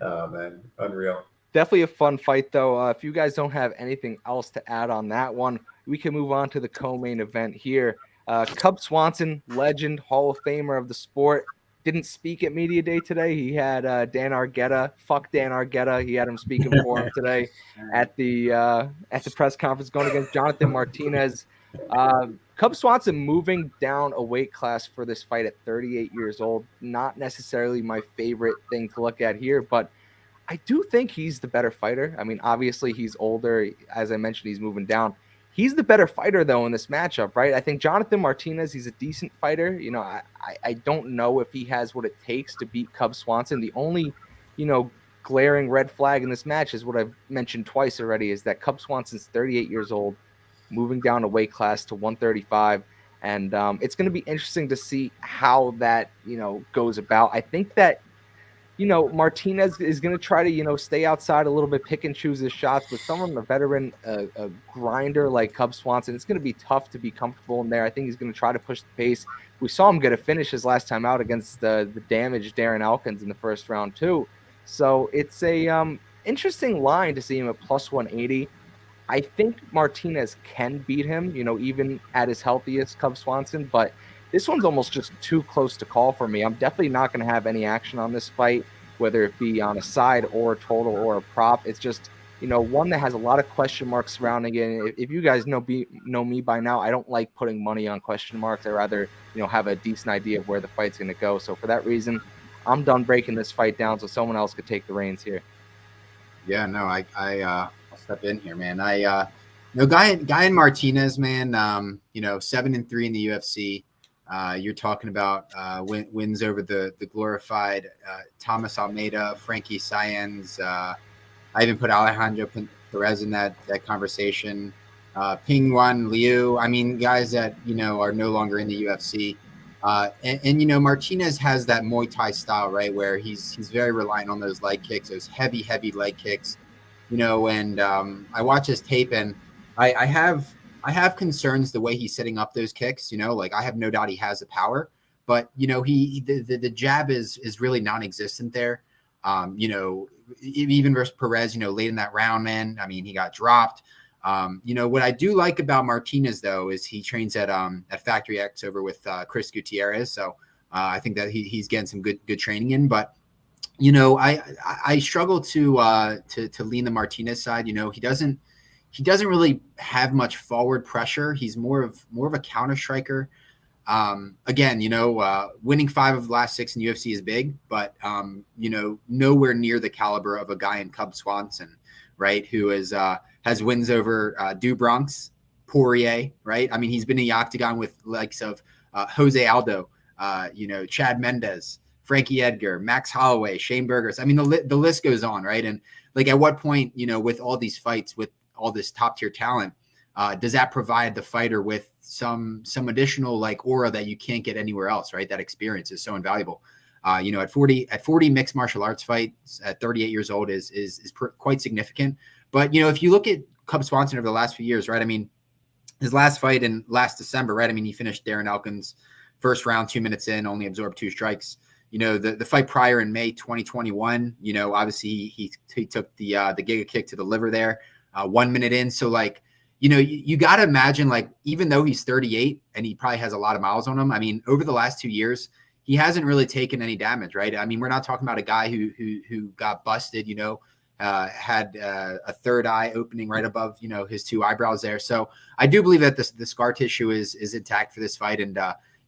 Oh, man. Unreal. Definitely a fun fight, though. If you guys don't have anything else to add on that one, we can move on to the co-main event here. Cub Swanson, legend, Hall of Famer of the sport, didn't speak at Media Day today. He had Dan Argueta. Fuck Dan Argueta. He had him speaking for him today at the press conference, going against Jonathan Martinez. Cub Swanson moving down a weight class for this fight at 38 years old. Not necessarily my favorite thing to look at here, but I do think he's the better fighter. I mean, obviously he's older. As I mentioned, he's moving down. He's the better fighter, though, in this matchup, right? I think Jonathan Martinez, he's a decent fighter. I don't know if he has what it takes to beat Cub Swanson. The only, glaring red flag in this match is what I've mentioned twice already, is that Cub Swanson's 38 years old, moving down a weight class to 135. And it's going to be interesting to see how that, goes about. I think that, Martinez is going to try to, stay outside a little bit, pick and choose his shots. But someone, a veteran, a grinder like Cub Swanson, it's going to be tough to be comfortable in there. I think he's going to try to push the pace. We saw him get a finish his last time out against the damaged Darren Elkins in the first round, too. So it's a interesting line to see him at plus 180. I think Martinez can beat him, even at his healthiest, Cub Swanson. But this one's almost just too close to call for me. I'm definitely not going to have any action on this fight, whether it be on a side or a total or a prop. It's just, one that has a lot of question marks surrounding it. If you guys know me by now, I don't like putting money on question marks. I rather, have a decent idea of where the fight's going to go. So for that reason, I'm done breaking this fight down so someone else could take the reins here. Yeah, no, I'll step in here, man. I No, Guy and Martinez, man. 7-3 in the UFC. You're talking about wins over the glorified Thomas Almeida, Frankie Saenz. I even put Alejandro Perez in that conversation. Ping Wan Liu. I mean, guys that are no longer in the UFC. And Martinez has that Muay Thai style, right, where he's very reliant on those leg kicks, those heavy leg kicks. And I watch his tape, and I have concerns the way he's setting up those kicks. Like I have no doubt he has the power, but the jab is really non-existent there. Even versus Perez, late in that round, man. I mean, he got dropped. What I do like about Martinez though is he trains at Factory X over with Chris Gutierrez. So I think that he's getting some good training in, but. I struggle to lean the Martinez side. He doesn't really have much forward pressure. He's more of a counter striker. Again, winning 5 of the last 6 in UFC is big, but nowhere near the caliber of a guy in Cub Swanson, right? Who has wins over Do Bronx, Poirier, right? I mean, he's been in the octagon with likes of Jose Aldo, Chad Mendez, Frankie Edgar, Max Holloway, Shane Burgos. I mean, the list goes on, right? And like, at what point, with all these fights, with all this top tier talent, does that provide the fighter with some additional like aura that you can't get anywhere else, right? That experience is so invaluable. At 40 mixed martial arts fights at 38 years old is quite significant. But if you look at Cub Swanson over the last few years, right? I mean, his last fight in last December, right? I mean, he finished Darren Elkins first round, 2 minutes in, only absorbed 2 strikes. The fight prior in May 2021, obviously he took the Giga kick to the liver there, 1 minute in. So like, you got to imagine, like, even though he's 38 and he probably has a lot of miles on him, I mean, over the last 2 years, he hasn't really taken any damage, right? I mean, we're not talking about a guy who got busted, had a third eye opening right above, his 2 eyebrows there. So I do believe that the scar tissue is intact for this fight, and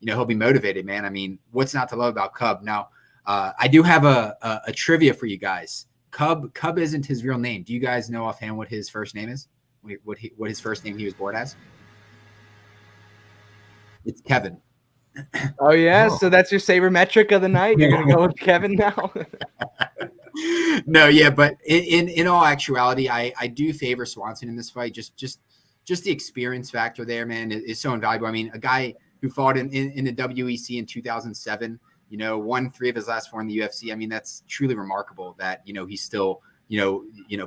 he'll be motivated, man. I mean, what's not to love about Cub? Now, I do have a trivia for you guys. Cub isn't his real name. Do you guys know offhand what his first name is? What his first name he was born as? It's Kevin. Oh yeah, so that's your sabermetric of the night. You're gonna go with Kevin now. No, yeah, but in all actuality, I do favor Swanson in this fight. Just the experience factor there, man, is so invaluable. I mean, a guy who fought in the WEC in 2007, won 3 of his last 4 in the UFC. I mean, that's truly remarkable that, he's still,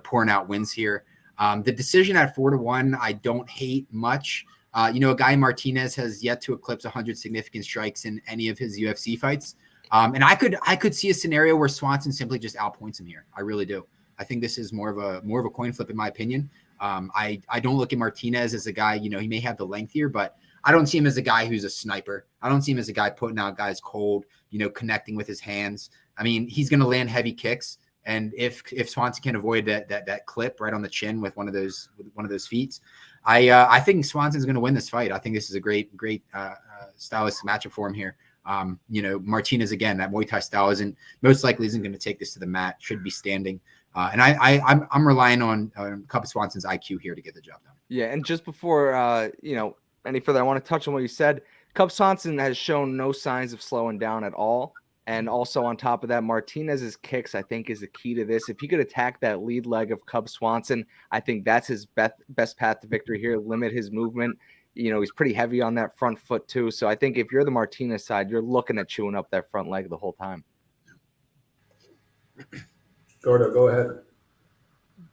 pouring out wins here. The decision at 4-1, I don't hate much. A guy Martinez has yet to eclipse 100 significant strikes in any of his UFC fights. And I could see a scenario where Swanson simply just outpoints him here. I really do. I think this is more of a coin flip, in my opinion. I don't look at Martinez as a guy, he may have the length here, but I don't see him as a guy who's a sniper. I don't see him as a guy putting out guys cold, connecting with his hands. I mean, he's going to land heavy kicks. And if Swanson can avoid that clip right on the chin with one of those feet, I think Swanson's going to win this fight. I think this is a great stylistic matchup for him here. Martinez, again, that Muay Thai style most likely isn't going to take this to the mat. Should be standing. And I'm relying on Cub Swanson's IQ here to get the job done. Yeah, and just before any further, I want to touch on what you said. Cub Swanson has shown no signs of slowing down at all. And also on top of that, Martinez's kicks, I think, is the key to this. If he could attack that lead leg of Cub Swanson, I think that's his best path to victory here. Limit his movement. He's pretty heavy on that front foot too. So I think if you're the Martinez side, you're looking at chewing up that front leg the whole time. Gordo, go ahead.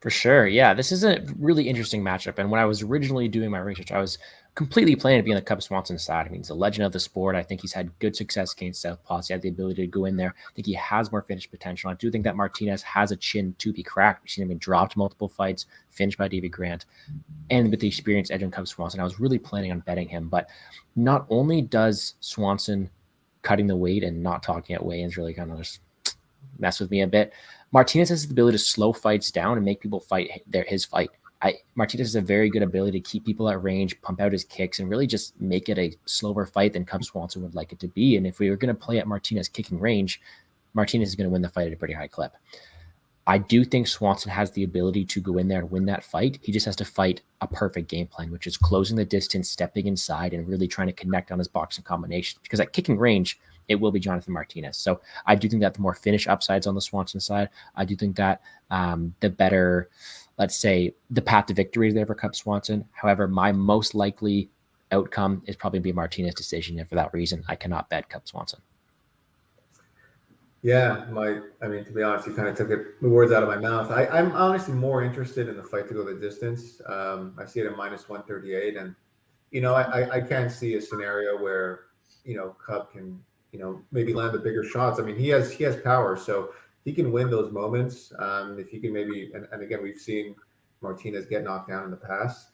For sure. Yeah, this is a really interesting matchup. And when I was originally doing my research, I was completely planning to be on the Cub Swanson side. I mean, he's a legend of the sport. I think he's had good success against Southpaws. He had the ability to go in there. I think he has more finish potential. I do think that Martinez has a chin to be cracked. We've seen him be dropped multiple fights, finished by David Grant, and with the experience edge on Cub Swanson, I was really planning on betting him. But not only does Swanson cutting the weight and not talking at weigh-ins really kind of just mess with me a bit, Martinez has the ability to slow fights down and make people fight his fight. Martinez has a very good ability to keep people at range, pump out his kicks, and really just make it a slower fight than Cub Swanson would like it to be. And if we were going to play at Martinez kicking range, Martinez is going to win the fight at a pretty high clip. I do think Swanson has the ability to go in there and win that fight. He just has to fight a perfect game plan, which is closing the distance, stepping inside, and really trying to connect on his boxing combinations. Because at kicking range, it will be Jonathan Martinez. So I do think that the more finish upsides on the Swanson side. I do think that the better, let's say, the path to victory is there for Cub Swanson. However, my most likely outcome is probably be a Martinez decision. And for that reason, I cannot bet Cub Swanson. Yeah, to be honest, you kind of took the words out of my mouth. I'm honestly more interested in the fight to go the distance. I see it at -138, and I can't see a scenario where Cub can maybe land the bigger shots. I mean, he has power, so he can win those moments. If he can maybe, and again, we've seen Martinez get knocked down in the past.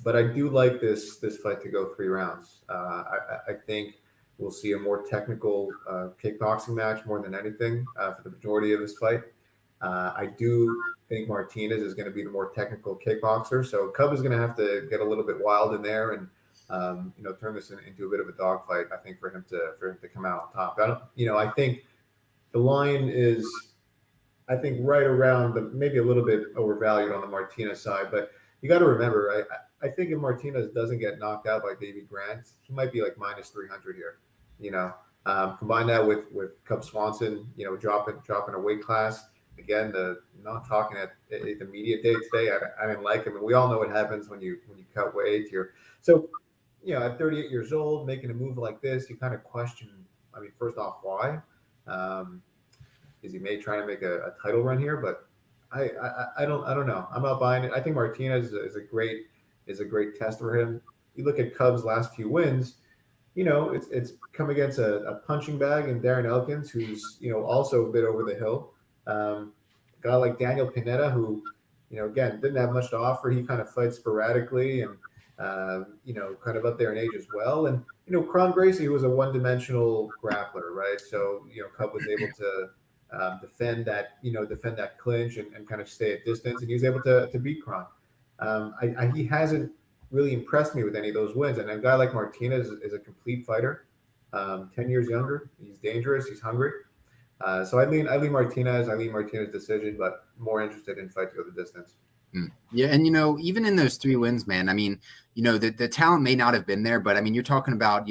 But I do like this fight to go 3 rounds. I think we'll see a more technical kickboxing match more than anything for the majority of this fight. I do think Martinez is going to be the more technical kickboxer. So Cub is going to have to get a little bit wild in there and turn this into a bit of a dogfight. I think for him to come out on top. I think the line is, right around maybe a little bit overvalued on the Martinez side, but you got to remember, I think if Martinez doesn't get knocked out by Davey Grant, he might be like -300 here. Combine that with Cub Swanson, dropping a weight class. Again, not talking at the media day today. I didn't like him, and we all know what happens when you cut weight. So at 38 years old, making a move like this, you kind of question. I mean, first off, why? Is he trying to make a title run here? But I don't know. I'm not buying it. I think Martinez is a great test for him. You look at Cub's last few wins. It's come against a punching bag in Darren Elkins, who's also a bit over the hill. A guy like Daniel Pineda, who again didn't have much to offer. He kind of fights sporadically and kind of up there in age as well. And Kron Gracie, who was a one-dimensional grappler, right? So Cub was able to defend that clinch and kind of stay at distance, and he was able to beat Kron. He hasn't really impressed me with any of those wins. And a guy like Martinez is a complete fighter, 10 years younger. He's dangerous. He's hungry. So I lean Martinez. I lean Martinez decision, but more interested in fight to go the distance. Yeah, and even in those 3 wins, man, I mean, the talent may not have been there, but I mean, you're talking about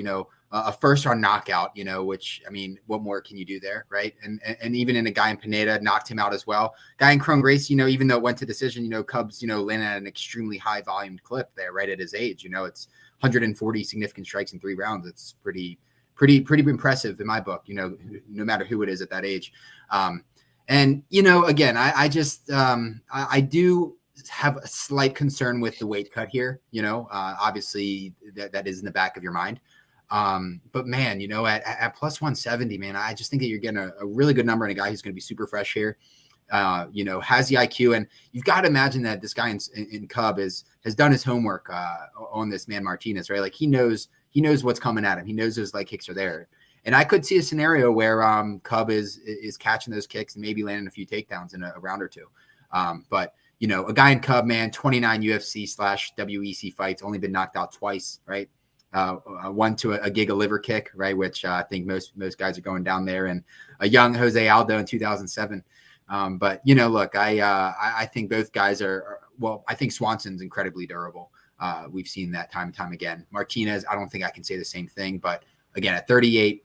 a first-round knockout, which, I mean, what more can you do there, right? And even in a guy in Pineda knocked him out as well. Guy in Kron Gracie, even though it went to decision, Cubs, landed at an extremely high-volumed clip there, right at his age. It's 140 significant strikes in 3 rounds. It's pretty impressive in my book, no matter who it is at that age. And again, I just I do have a slight concern with the weight cut here. Obviously that is in the back of your mind. But man, at plus 170, man, I just think that you're getting a really good number and a guy who's going to be super fresh here. Has the IQ, and you've got to imagine that this guy in Cub has done his homework on this man Martinez, right? Like he knows what's coming at him. He knows those leg kicks are there. And I could see a scenario where Cub is catching those kicks and maybe landing a few takedowns in a round or two. But a guy in Cub, man, 29 UFC/WEC fights, only been knocked out twice, right? One to a Giga liver kick, right? Which I think most guys are going down there, and a young Jose Aldo in 2007. But look, I think both guys are well. I think Swanson's incredibly durable. We've seen that time and time again. Martinez, I don't think I can say the same thing, but again, at 38,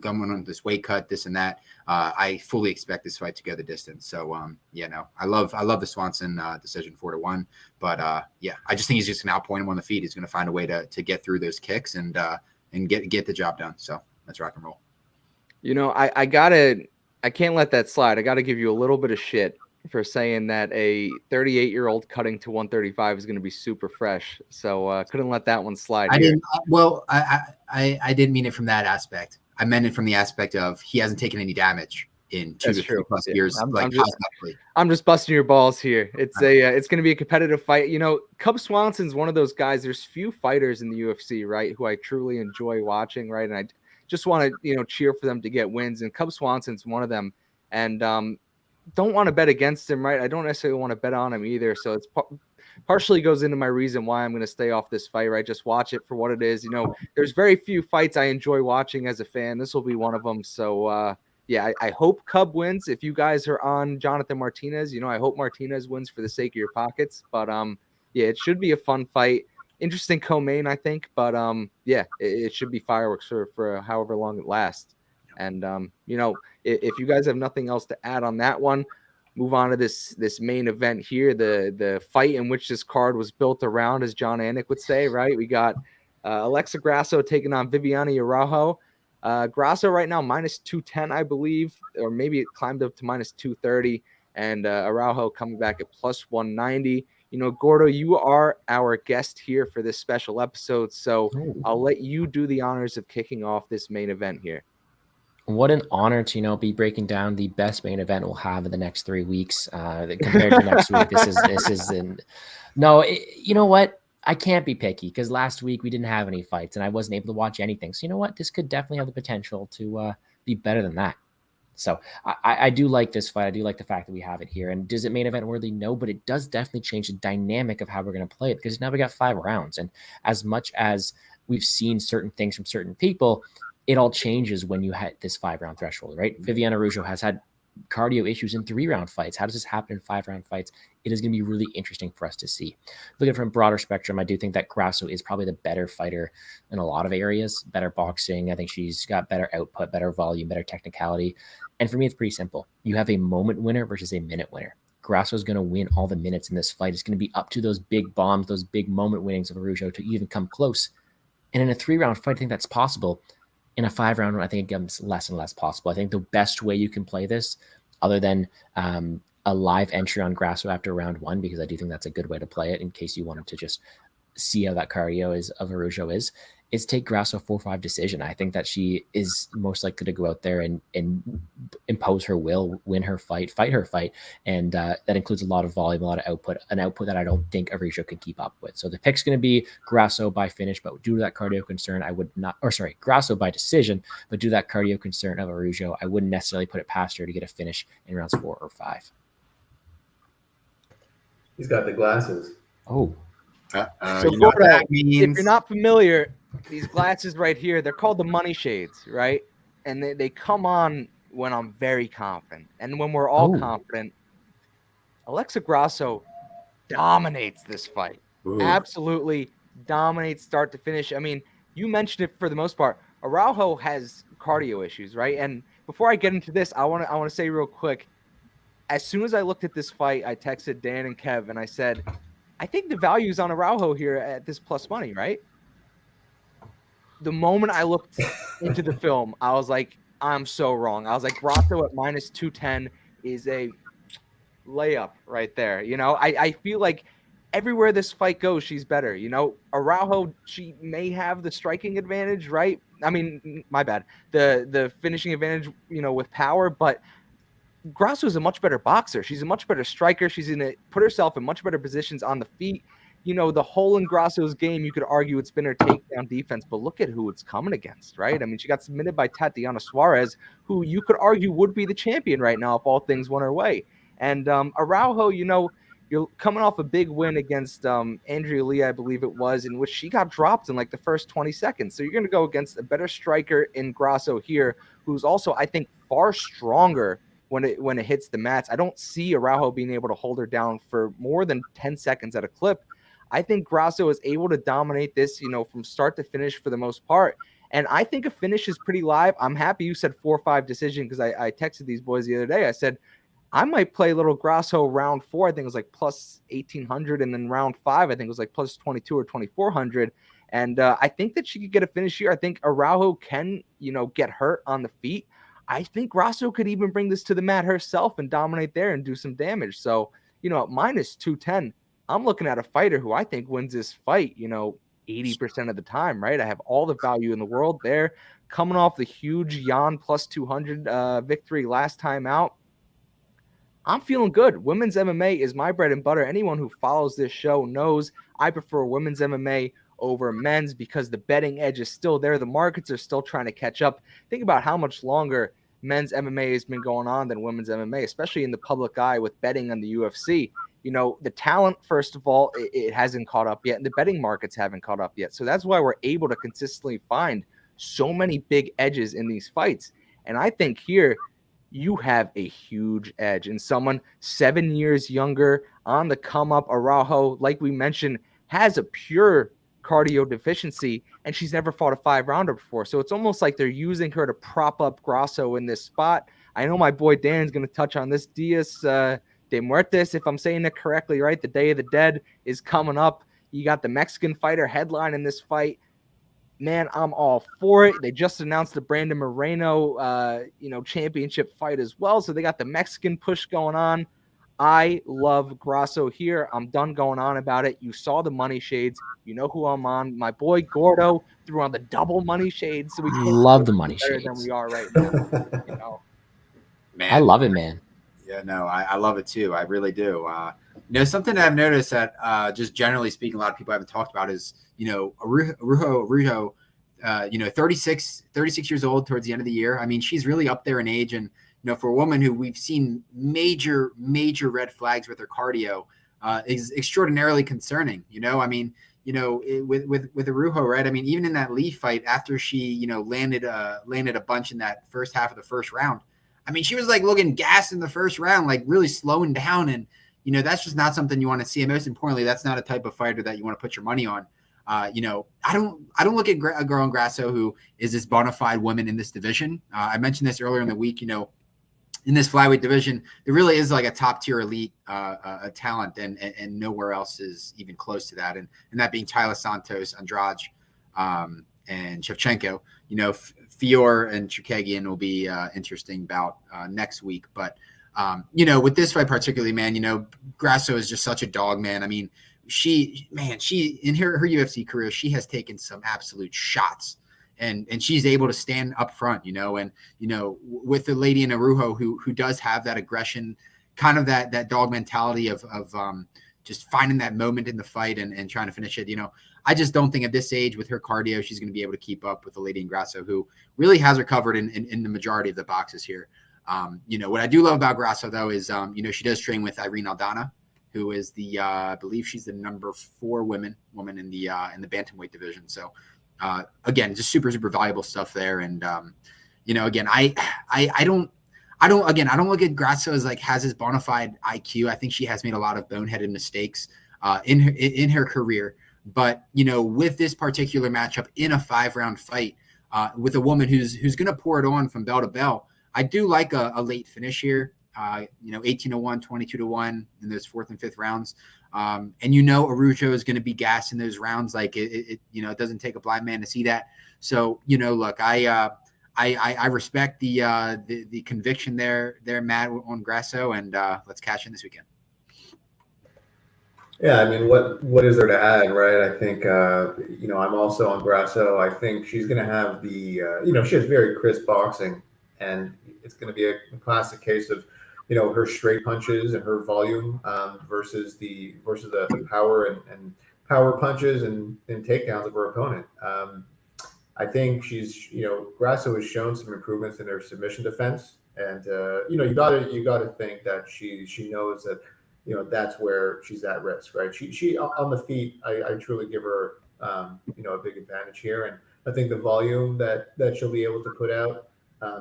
going on this weight cut, this and that, I fully expect this fight to go the distance. So I love the Swanson decision 4-1, but I just think he's just gonna outpoint him on the feet. He's gonna find a way to get through those kicks and get the job done. So let's rock and roll. I can't let that slide. I gotta give you a little bit of shit for saying that a 38-year-old cutting to 135 is going to be super fresh. So couldn't let that one slide. I didn't mean it from that aspect. I meant it from the aspect of he hasn't taken any damage in 2 to 3 plus years. I'm just busting your balls here. It's going to be a competitive fight. Cub Swanson's one of those guys. There's few fighters in the UFC, right, who I truly enjoy watching, right, and I just want to cheer for them to get wins. And Cub Swanson's one of them. And don't want to bet against him, right? I don't necessarily want to bet on him either. So it's partially goes into my reason why I'm going to stay off this fight, right? Just watch it for what it is. There's very few fights I enjoy watching as a fan. This will be one of them. So yeah, I hope Cub wins. If you guys are on Jonathan Martinez, I hope Martinez wins for the sake of your pockets. But yeah, it should be a fun fight. Interesting co-main, I think. But yeah, it should be fireworks for however long it lasts. And if you guys have nothing else to add on that one, move on to this main event here, the fight in which this card was built around, as John Anik would say, right? We got Alexa Grasso taking on Viviane Araujo. Grasso right now minus 210, I believe, or maybe it climbed up to minus 230, and Araujo coming back at plus 190. Gordo, you are our guest here for this special episode, so I'll let you do the honors of kicking off this main event here. What an honor to be breaking down the best main event we'll have in the next 3 weeks compared to next week. You know what? I can't be picky because last week we didn't have any fights and I wasn't able to watch anything. So you know what? This could definitely have the potential to be better than that. So I do like this fight. I do like the fact that we have it here. And does it main event worthy? No, but it does definitely change the dynamic of how we're going to play it because now we got 5 rounds. And as much as we've seen certain things from certain people, it all changes when you hit this 5-round threshold, right? Viviane Araujo has had cardio issues in 3-round fights. How does this happen in 5-round fights? It is going to be really interesting for us to see. Looking from a broader spectrum, I do think that Grasso is probably the better fighter in a lot of areas, better boxing. I think she's got better output, better volume, better technicality. And for me, it's pretty simple. You have a moment winner versus a minute winner. Grasso is going to win all the minutes in this fight. It's going to be up to those big bombs, those big moment winnings of Araujo to even come close. And in a 3-round fight, I think that's possible. In a 5-round one, I think it becomes less and less possible. I think the best way you can play this, other than a live entry on Grasso after round 1, because I do think that's a good way to play it in case you wanted to just see how that cardio of Araujo is take Grasso 4-5 decision. I think that she is most likely to go out there and impose her will, win her fight her fight. And that includes a lot of volume, a lot of output, an output that I don't think Araujo can keep up with. So the pick's going to be Grasso by finish, but due to that cardio concern, Grasso by decision, but due to that cardio concern of Araujo, I wouldn't necessarily put it past her to get a finish in rounds 4 or 5. He's got the glasses. Oh. So if you're not familiar, these glasses right here, they're called the money shades, right? And they come on when I'm very confident. And when we're all confident, Alexa Grasso dominates this fight. Ooh. Absolutely dominates start to finish. I mean, you mentioned it for the most part. Araujo has cardio issues, right? And before I get into this, I want to say real quick, as soon as I looked at this fight, I texted Dan and Kev and I said, I think the value is on Araujo here at this plus money, right? The moment I looked into the film, I was like, I'm so wrong. I was like, Grasso at minus 210 is a layup right there. I feel like everywhere this fight goes, she's better. Araujo, she may have the striking advantage, right? I mean, my bad. The finishing advantage, with power, but Grasso is a much better boxer. She's a much better striker. She's going to put herself in much better positions on the feet. The hole in Grasso's game, you could argue it's been her takedown defense, but look at who it's coming against, right? I mean, she got submitted by Tatiana Suarez, who you could argue would be the champion right now if all things went her way. And Araujo, you're coming off a big win against Andrea Lee, I believe it was, in which she got dropped in like the first 20 seconds. So you're going to go against a better striker in Grasso here, who's also, I think, far stronger when it hits the mats. I don't see Araujo being able to hold her down for more than 10 seconds at a clip. I think Grasso is able to dominate this, from start to finish for the most part. And I think a finish is pretty live. I'm happy you said 4-5 decision because I texted these boys the other day. I said, I might play a little Grasso round 4. I think it was like plus 1,800. And then round 5, I think it was like plus 22 or 2,400. And I think that she could get a finish here. I think Araujo can, get hurt on the feet. I think Grasso could even bring this to the mat herself and dominate there and do some damage. So, at minus 210, I'm looking at a fighter who I think wins this fight, 80% of the time, right? I have all the value in the world there. Coming off the huge Jan plus 200 victory last time out, I'm feeling good. Women's MMA is my bread and butter. Anyone who follows this show knows I prefer women's MMA over men's because the betting edge is still there. The markets are still trying to catch up. Think about how much longer men's MMA has been going on than women's MMA, especially in the public eye with betting on the UFC. The talent, first of all, it hasn't caught up yet, and the betting markets haven't caught up yet. So that's why we're able to consistently find so many big edges in these fights. And I think here, you have a huge edge. And someone 7 years younger on the come up, Araujo, like we mentioned, has a pure cardio deficiency, and she's never fought a 5-rounder before. So it's almost like they're using her to prop up Grasso in this spot. I know my boy Dan's going to touch on this. Dias de Muertes, if I'm saying it correctly, right? The Day of the Dead is coming up. You got the Mexican fighter headline in this fight. Man, I'm all for it. They just announced the Brandon Moreno, championship fight as well. So they got the Mexican push going on. I love Grasso here. I'm done going on about it. You saw the money shades. You know who I'm on. My boy Gordo threw on the double money shades. So we love the money better shades than we are right now. Man, I love it, man. Yeah, no, I love it too. I really do. Something that I've noticed that just generally speaking, a lot of people haven't talked about is, Araujo, 36 years old towards the end of the year. I mean, she's really up there in age. And, for a woman who we've seen major red flags with her cardio is extraordinarily concerning. I mean, with Araujo, right? I mean, even in that Lee fight, after she, landed a bunch in that first half of the first round, I mean, she was like looking gassed in the first round, like really slowing down. And, that's just not something you want to see. And most importantly, that's not a type of fighter that you want to put your money on. I don't look at a girl in Grasso who is this bona fide woman in this division. I mentioned this earlier in the week, in this flyweight division, there really is like a top tier elite talent and nowhere else is even close to that. And that being Tyler Santos, Andrade, and Shevchenko. Fior and Chukagian will be interesting bout next week. But, with this fight particularly, man, Grasso is just such a dog, man. I mean, she in her UFC career, she has taken some absolute shots. And she's able to stand up front, with the lady in Araujo who does have that aggression, kind of that dog mentality of just finding that moment in the fight and trying to finish it. I just don't think at this age with her cardio, she's going to be able to keep up with the lady in Grasso, who really has her covered in the majority of the boxes here. What I do love about Grasso though is, she does train with Irene Aldana, who is I believe she's the number 4 woman in the bantamweight division. So, again, just super valuable stuff there. And, again, I don't look at Grasso as like has his bona fide IQ. I think she has made a lot of boneheaded mistakes in her career. But, with this particular matchup in a 5-round fight with a woman who's going to pour it on from bell to bell, I do like a late finish here. 18-1, 22-1 in those 4th and 5th rounds. And Araujo is going to be gassed in those rounds. Like it doesn't take a blind man to see that. So, look, I respect the conviction there, Matt, on Grasso, and let's cash in this weekend. Yeah, I mean, what is there to add, right? I think, I'm also on Grasso. I think she's going to have the, she has very crisp boxing, and it's going to be a classic case of, her straight punches and her volume versus the power and power punches and takedowns of her opponent. I think Grasso has shown some improvements in her submission defense, and you got to think that she knows that that's where she's at risk, right? She on the feet, I truly give her a big advantage here, and I think the volume that she'll be able to put out,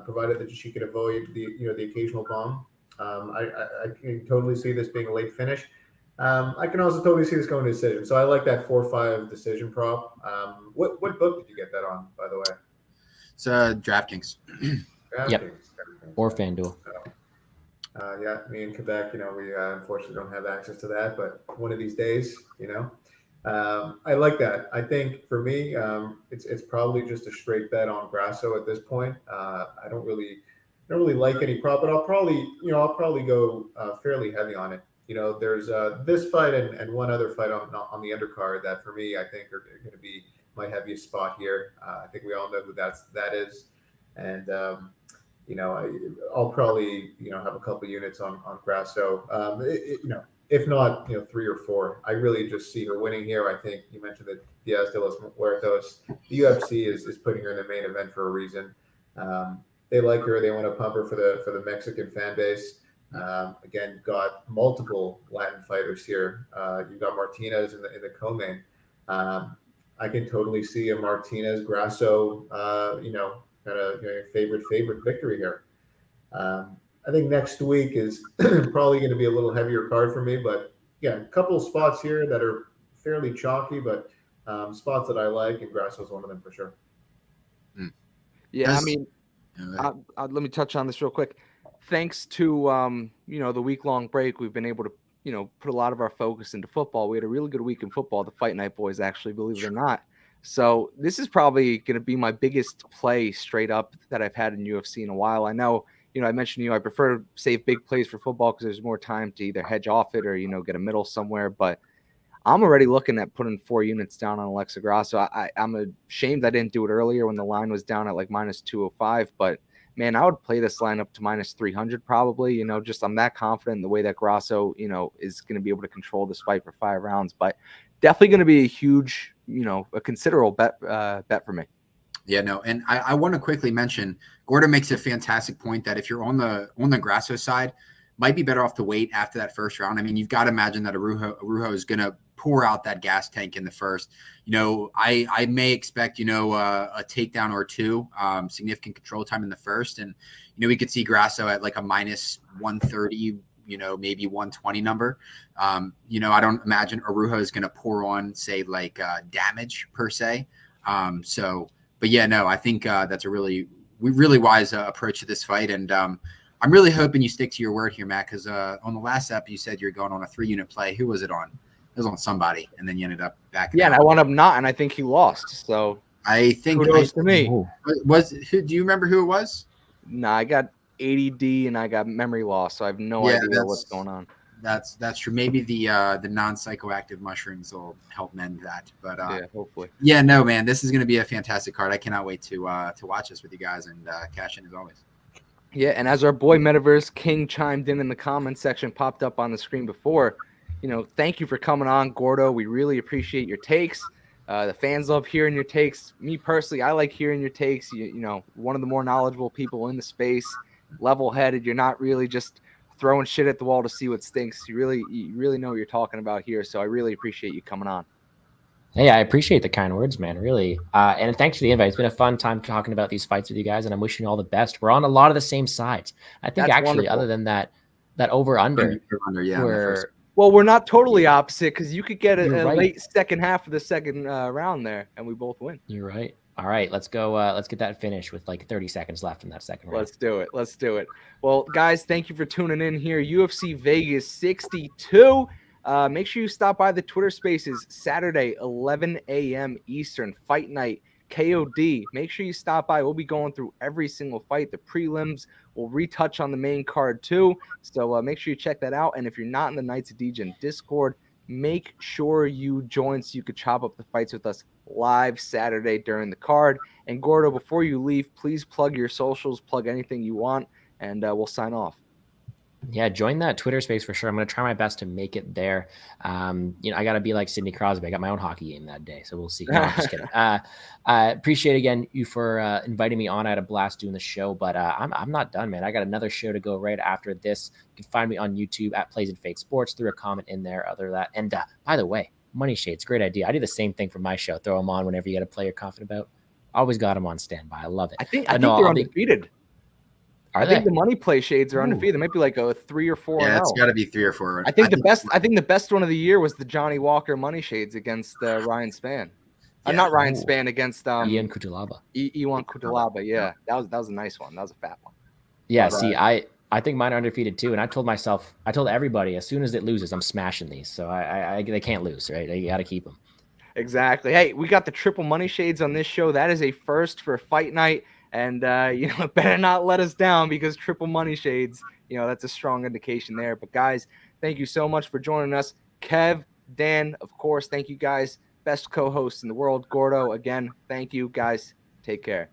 provided that she can avoid the occasional bomb. I can totally see this being a late finish. I can also totally see this going to decision. So I like that 4-5 decision prop. What book did you get that on, by the way? It's DraftKings. Yep. Or FanDuel. Yeah, me in Quebec, we unfortunately don't have access to that, but one of these days, I like that. I think for me, it's probably just a straight bet on Grasso at this point. I don't really like any prop, but I'll probably go fairly heavy on it. There's this fight and one other fight on the undercard that for me I think are going to be my heaviest spot here. I think we all know who that is, and I'll probably have a couple units on Grasso. If not 3 or 4. I really just see her winning here. I think you mentioned that Diaz de los Muertos. The UFC is putting her in the main event for a reason. They like her. They want to pump her for the Mexican fan base. Again, you've got multiple Latin fighters here. You've got Martinez in the co-main. I can totally see a Martinez Grasso, kind of favorite victory here. I think next week is probably going to be a little heavier card for me, but yeah, a couple of spots here that are fairly chalky, but spots that I like, and Grasso is one of them for sure. Yeah, I mean, let me touch on this real quick. Thanks to the week-long break, we've been able to put a lot of our focus into football. We had a really good week in football. The Fight Night boys, actually, believe it or not. So this is probably going to be my biggest play straight up that I've had in UFC in a while. I know, I mentioned I prefer to save big plays for football because there's more time to either hedge off it or get a middle somewhere. But I'm already looking at putting 4 units down on Alexa Grasso. I'm ashamed I didn't do it earlier when the line was down at like minus 205. But man, I would play this line up to minus 300 probably. Just I'm that confident in the way that Grasso, is going to be able to control this fight for 5 rounds. But definitely going to be a huge, a considerable bet for me. Yeah, no, and I want to quickly mention Gordo makes a fantastic point that if you're on the Grasso side, might be better off to wait after that first round. I mean, you've got to imagine that Araujo is going to pour out that gas tank in the first. I may expect, a takedown or 2, significant control time in the first. And, we could see Grasso at like a minus 130, maybe 120 number. I don't imagine Araujo is going to pour on, say, like damage per se. But yeah, no, I think that's a really wise approach to this fight. And I'm really hoping you stick to your word here, Matt, because on the last ep, you said you're going on a 3-unit play. Who was it on? It was on somebody, and then you ended up back. Yeah, and I wound up not, and I think he lost. So I think kudos to me. Do you remember who it was? Nah, I got ADD and I got memory loss, so I have no idea what's going on. That's true. Maybe the non-psychoactive mushrooms will help mend that. But yeah, hopefully. Yeah, no, man, this is going to be a fantastic card. I cannot wait to watch this with you guys and cash in as always. Yeah, and as our boy Metaverse King chimed in the comment section, popped up on the screen before, thank you for coming on, Gordo. We really appreciate your takes. The fans love hearing your takes. Me personally, I like hearing your takes. One of the more knowledgeable people in the space, level-headed. You're not really just throwing shit at the wall to see what stinks. You really know what you're talking about here. So I really appreciate you coming on. Hey, I appreciate the kind words, man, really. And thanks for the invite. It's been a fun time talking about these fights with you guys, and I'm wishing you all the best. We're on a lot of the same sides. I think That's actually, wonderful. Other than that over-under, we're not totally opposite because you could get a right. late second half of the second round there, and we both win. You're right. All right, let's go. Let's get that finished with like 30 seconds left in that second round. Let's do it. Well, guys, thank you for tuning in here. UFC Vegas 62. Make sure you stop by the Twitter Spaces Saturday, 11 a.m. Eastern, Fight Night, KOD. Make sure you stop by. We'll be going through every single fight, the prelims. We'll retouch on the main card too. So make sure you check that out. And if you're not in the Knights of Degen Discord, make sure you join so you could chop up the fights with us live Saturday during the card. And Gordo, before you leave, please plug your socials, plug anything you want, and we'll sign off. Yeah, join that Twitter space for sure. I'm going to try my best to make it there. I got to be like Sidney Crosby. I got my own hockey game that day, so we'll see. No, I'm just kidding. I appreciate again you for inviting me on. I had a blast doing the show, but I'm not done, man. I got another show to go right after this. You can find me on YouTube at Plays and Fade Sports. Threw a comment in there, other than that. And by the way, Money Shades, great idea. I do the same thing for my show. Throw them on whenever you got a player confident about. Always got them on standby. I love it. I think they're undefeated. I think the money play shades are undefeated. They might be like a 3 or 4. Yeah, it's got to be 3 or 4. I think the best one of the year was the Johnny Walker money shades against Ryan Spann. Not Ryan Spann, against Ian Kutalaba. Iwan Kutalaba. Yeah, that was a nice one. That was a fat one. Yeah, see, I think mine are undefeated too, and I told everybody as soon as it loses, I'm smashing these. So they can't lose, right? You got to keep them. Exactly. Hey, we got the triple money shades on this show. That is a first for Fight Night. And, better not let us down because triple money shades, that's a strong indication there. But, guys, thank you so much for joining us. Kev, Dan, of course, thank you, guys. Best co-hosts in the world. Gordo, again, thank you, guys. Take care.